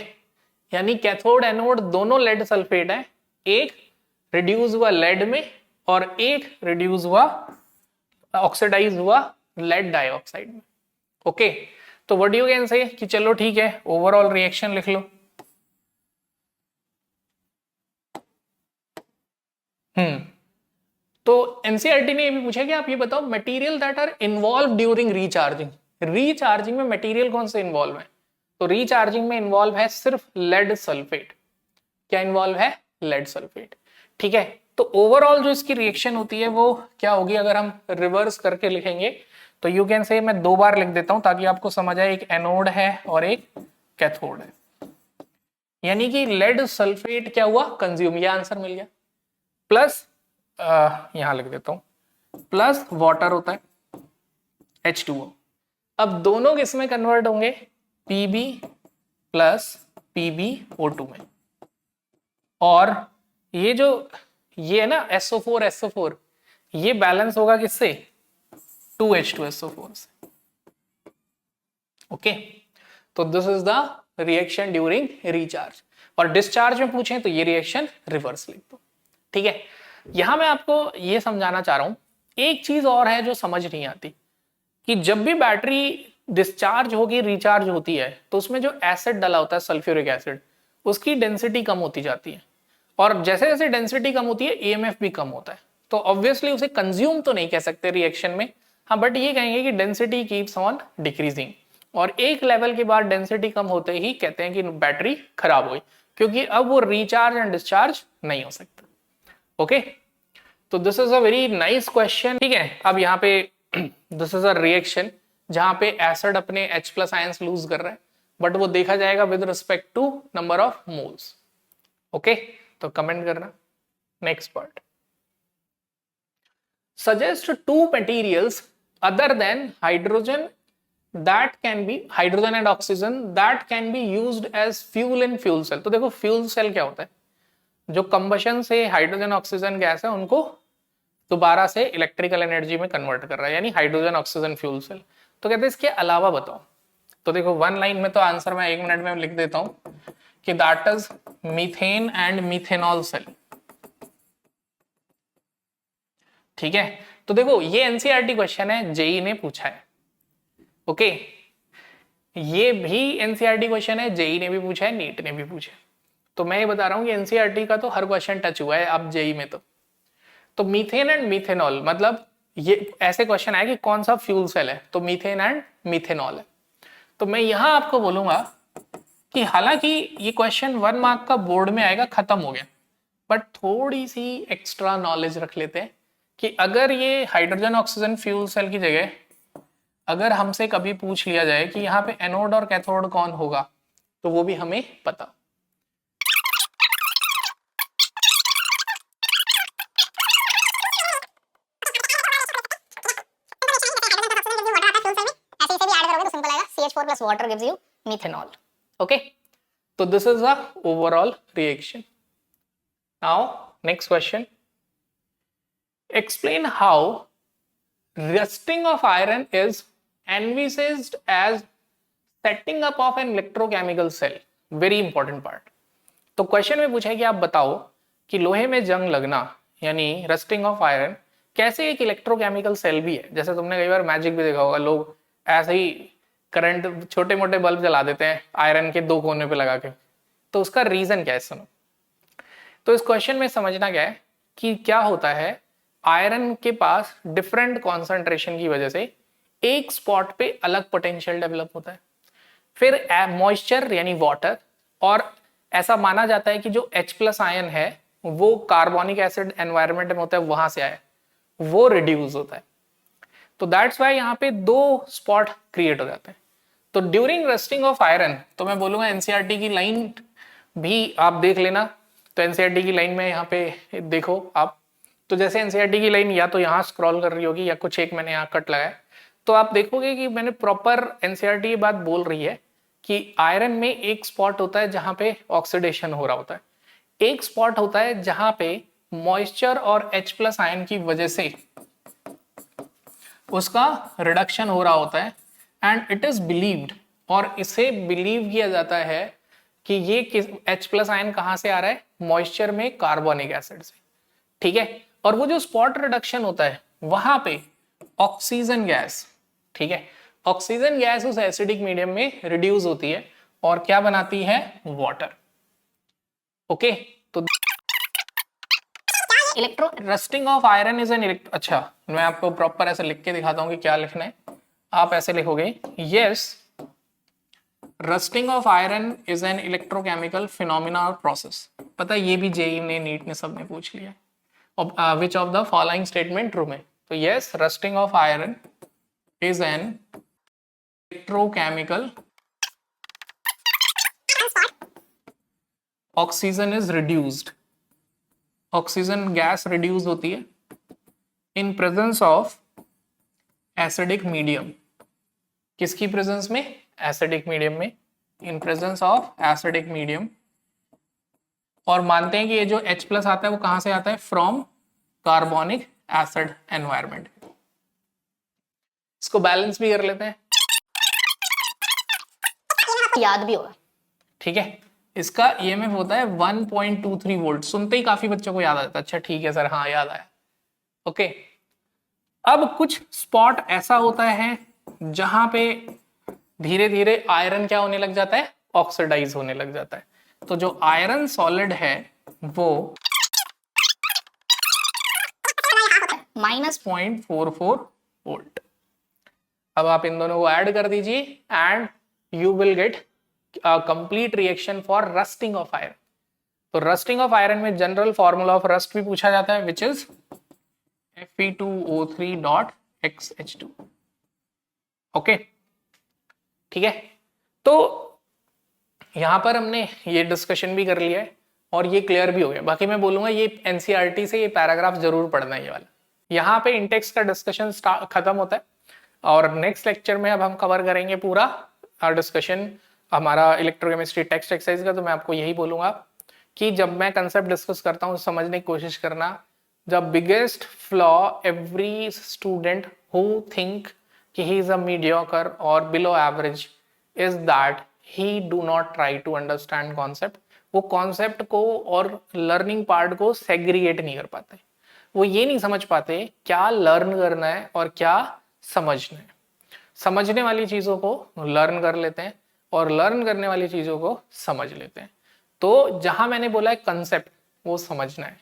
Speaker 1: यानी कैथोड एनोड दोनों लेड सल्फेट है, एक रिड्यूस हुआ लेड में और एक रिड्यूस हुआ ऑक्सीडाइज हुआ लेड डाइऑक्साइड में। ओके, तो व्हाट यू कैन से कि चलो ठीक है, ओवरऑल रिएक्शन लिख लो। तो एनसीईआरटी ने ये भी पूछा कि आप ये बताओ material that are involve during recharging. Recharging में मटेरियल कौन से इन्वॉल्व है, तो रीचार्जिंग में इन्वॉल्व है सिर्फ लेड सल्फेट। क्या इन्वॉल्व है, लेड सल्फेट। ठीक है, तो ओवरऑल जो इसकी रिएक्शन होती है वो क्या होगी, अगर हम रिवर्स करके लिखेंगे तो यू कैन से, मैं 2 बार लिख देता हूं ताकि आपको समझ आए, एक एनोड है और एक कैथोड है। यानी कि लेड सल्फेट क्या हुआ, कंज्यूम, ये आंसर मिल गया, प्लस यहां लिख देता हूं, प्लस वाटर होता है H2O। अब दोनों किस में कन्वर्ट होंगे, Pb प्लस PbO2 में। और ये जो ये है ना SO4 ये बैलेंस होगा किससे, 2H2SO4 से। ओके, तो this is the reaction during recharge. और डिस्चार्ज में पूछें तो ये रिएक्शन रिवर्स लिख दो। ठीक है, यहां मैं आपको ये समझाना चाह रहा हूं, एक चीज और है जो समझ नहीं आती कि जब भी बैटरी डिस्चार्ज होगी रिचार्ज होती है तो उसमें जो एसिड डला होता है सल्फ्यूरिक एसिड, उसकी डेंसिटी कम होती जाती है, और जैसे जैसे डेंसिटी कम होती है EMF भी कम होता है। तो ऑब्वियसली उसे कंज्यूम तो नहीं कह सकते रिएक्शन में, हाँ, बट ये कहेंगे कि डेंसिटी कीप्स ऑन डिक्रीजिंग, और एक लेवल के बाद डेंसिटी कम होते ही कहते हैं कि बैटरी खराब हुई, क्योंकि अब वो रिचार्ज एंड डिस्चार्ज नहीं हो सकता। ओके, तो this is a very nice question. ठीक है, अब यहाँ पे दिस इज अ रिएक्शन जहां पे एसिड अपने H+ आयंस लूज कर रहा है, बट वो देखा जाएगा with respect to number of moles. Okay, तो कमेंट करना। Next part, suggest 2 materials other than hydrogen that can be hydrogen and oxygen that can be used as fuel in fuel cell। तो देखो fuel cell क्या होता है, जो combustion से hydrogen oxygen gas है उनको दोबारा से इलेक्ट्रिकल एनर्जी में कन्वर्ट कर रहा है, यानी हाइड्रोजन ऑक्सीजन फ्यूल सेल। तो कहते हैं इसके अलावा बताओ, तो देखो 1 लाइन में तो आंसर मैं 1 मिनट में लिख देता हूं कि that is methane and methanol cell. ठीक है, तो देखो ये एनसीईआरटी क्वेश्चन है, जेई ने पूछा है। ओके, ये भी एनसीईआरटी क्वेश्चन है, जेई ने भी पूछा है, नीट ने भी पूछा है। तो मैं ये बता रहा हूं कि एनसीईआरटी का तो हर क्वेश्चन टच हुआ है, अब जेई में तो मीथेन एंड मीथेनॉल, मतलब ये ऐसे क्वेश्चन है कि कौन सा फ्यूल सेल है, तो मीथेन एंड मीथेनॉल है। तो मैं यहां आपको बोलूंगा कि हालांकि ये क्वेश्चन 1 मार्क का बोर्ड में आएगा, खत्म हो गया, बट थोड़ी सी एक्स्ट्रा नॉलेज रख लेते हैं कि अगर ये हाइड्रोजन ऑक्सीजन फ्यूल सेल की जगह अगर हमसे कभी पूछ लिया जाए कि यहाँ पे एनोड और कैथोड कौन होगा, तो वो भी हमें पता।
Speaker 2: CH4 plus water gives you methanol.
Speaker 1: Okay, so this is the overall reaction. Now next question, explain how rusting of iron is envisaged as setting up of an electrochemical cell। very important part। तो question में पूछा है कि आप बताओ कि लोहे में जंग लगना यानी रस्टिंग ऑफ आयरन कैसे एक इलेक्ट्रोकेमिकल सेल भी है। जैसे तुमने कई बार मैजिक भी देखा होगा, लोग ऐसे ही करंट छोटे मोटे बल्ब जला देते हैं आयरन के 2 कोने पे लगा के, तो उसका रीजन क्या है सुनो। तो इस क्वेश्चन में समझना क्या है कि क्या होता है, आयरन के पास डिफरेंट कॉन्सेंट्रेशन की वजह से एक स्पॉट पे अलग पोटेंशियल डेवलप होता है। फिर मॉइस्चर यानी वाटर, और ऐसा माना जाता है कि जो H+ आयन है वो कार्बोनिक एसिड एनवायरनमेंट में होता है, वहां से आया, वो रिड्यूस होता है। तो दैट्स वाई यहाँ पे 2 स्पॉट क्रिएट हो जाते हैं। तो ड्यूरिंग रस्टिंग ऑफ आयरन, तो मैं बोलूंगा एनसीईआरटी की लाइन भी आप देख लेना तो एनसीईआरटी की लाइन में यहाँ पे देखो आप, तो जैसे एनसीईआरटी की लाइन या तो यहाँ स्क्रॉल कर रही होगी या कुछ एक मैंने यहाँ कट लगाया, तो आप देखोगे कि मैंने प्रॉपर एनसीईआरटी ये बात बोल रही है कि आयरन में एक स्पॉट होता है जहां पे ऑक्सीडेशन हो रहा होता है, एक स्पॉट होता है जहां पे मॉइस्चर और H+ आयन की वजह से उसका रिडक्शन हो रहा होता है। एंड इट इज बिलीव्ड, और इसे बिलीव किया जाता है कि ये H+ आयन कहां से आ रहा है, मॉइस्चर में कार्बोनिक एसिड से, ठीक है। और वो जो स्पॉट रिडक्शन होता है वहां पे ऑक्सीजन गैस, ठीक है, ऑक्सीजन गैस उस एसिडिक मीडियम में रिड्यूस होती है और क्या बनाती है, वाटर। ओके, तो
Speaker 2: electro
Speaker 1: rusting of iron is an अच्छा, मैं आपको प्रॉपर ऐसे लिख के दिखाता हूं कि क्या लिखना है। आप ऐसे लिखोगे, yes, rusting of iron is an electrochemical phenomena और प्रोसेस। पता है ये भी जेई ने, नीट ने, सबने पूछ लिया। Which of the following statement true में, तो yes, rusting of iron is an electrochemical, oxygen is reduced, oxygen gas reduce होती है in presence of acidic medium. किसकी प्रेजेंस में, एसिडिक मीडियम में, in presence of acidic medium. और मानते हैं कि ये जो H+ आता है वो कहां से आता है, फ्रॉम कार्बोनिक एसिड एनवायरमेंट। इसको बैलेंस भी कर लेते हैं,
Speaker 2: याद भी होगा।
Speaker 1: ठीक है। इसका ईएमएफ होता है 1.23 वोल्ट। सुनते ही काफी बच्चों को याद आ जाता है, अच्छा ठीक है सर, हाँ याद आया। ओके, अब कुछ स्पॉट ऐसा होता है जहां पे धीरे धीरे आयरन क्या होने लग जाता है, ऑक्सीडाइज होने लग जाता है। तो जो आयरन सॉलिड है वो -0.44 वोल्ट। अब आप इन दोनों को ऐड कर दीजिए and you will get complete reaction for rusting of iron. तो रस्टिंग ऑफ आयरन में जनरल फॉर्मूला ऑफ रस्ट भी पूछा जाता है, विच इज Fe2O3.XH2। ओके, ठीक है। तो यहां पर हमने ये डिस्कशन भी कर लिया है और ये क्लियर भी हो गया। बाकी मैं बोलूंगा ये एनसीईआरटी से ये पैराग्राफ जरूर पढ़ना है ये वाला। यहाँ पे इंटेक्स का डिस्कशन खत्म होता है और नेक्स्ट लेक्चर में अब हम कवर करेंगे पूरा डिस्कशन हमारा इलेक्ट्रोकेमिस्ट्री टेक्स्ट एक्सरसाइज का। तो मैं आपको यही बोलूंगा कि जब मैं कंसेप्ट डिस्कस करता हूँ समझने की कोशिश करना। The biggest flaw every student who think कि ही इज अ मीडियोकर और below average is that he do not try to understand concept. वो कॉन्सेप्ट को और लर्निंग पार्ट को सेग्रीगेट नहीं कर पाते। वो ये नहीं समझ पाते क्या लर्न करना है और क्या समझना है। समझने वाली चीजों को लर्न कर लेते हैं और लर्न करने वाली चीजों को समझ लेते हैं। तो जहां मैंने बोला है कंसेप्ट, वो समझना है।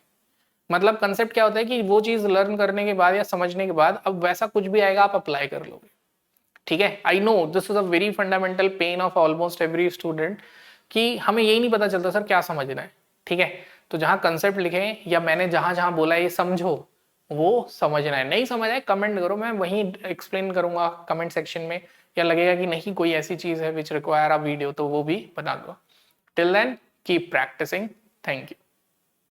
Speaker 1: मतलब कंसेप्ट क्या होता है कि वो चीज लर्न करने के बाद या समझने के बाद अब वैसा कुछ भी आएगा आप अप्लाई कर लोगे, ठीक है। I know this is a very fundamental pain of almost every student कि हमें यही नहीं पता चलता सर क्या समझना है, ठीक है। तो जहां कंसेप्ट लिखे या मैंने जहां जहां बोला ये समझो, वो समझना है। नहीं समझ आए कमेंट करो, मैं वहीं एक्सप्लेन करूंगा कमेंट सेक्शन में। या लगेगा कि नहीं कोई ऐसी चीज है विच रिक्वायर अ वीडियो, तो वो भी बना दो। Till then keep practising. Thank you.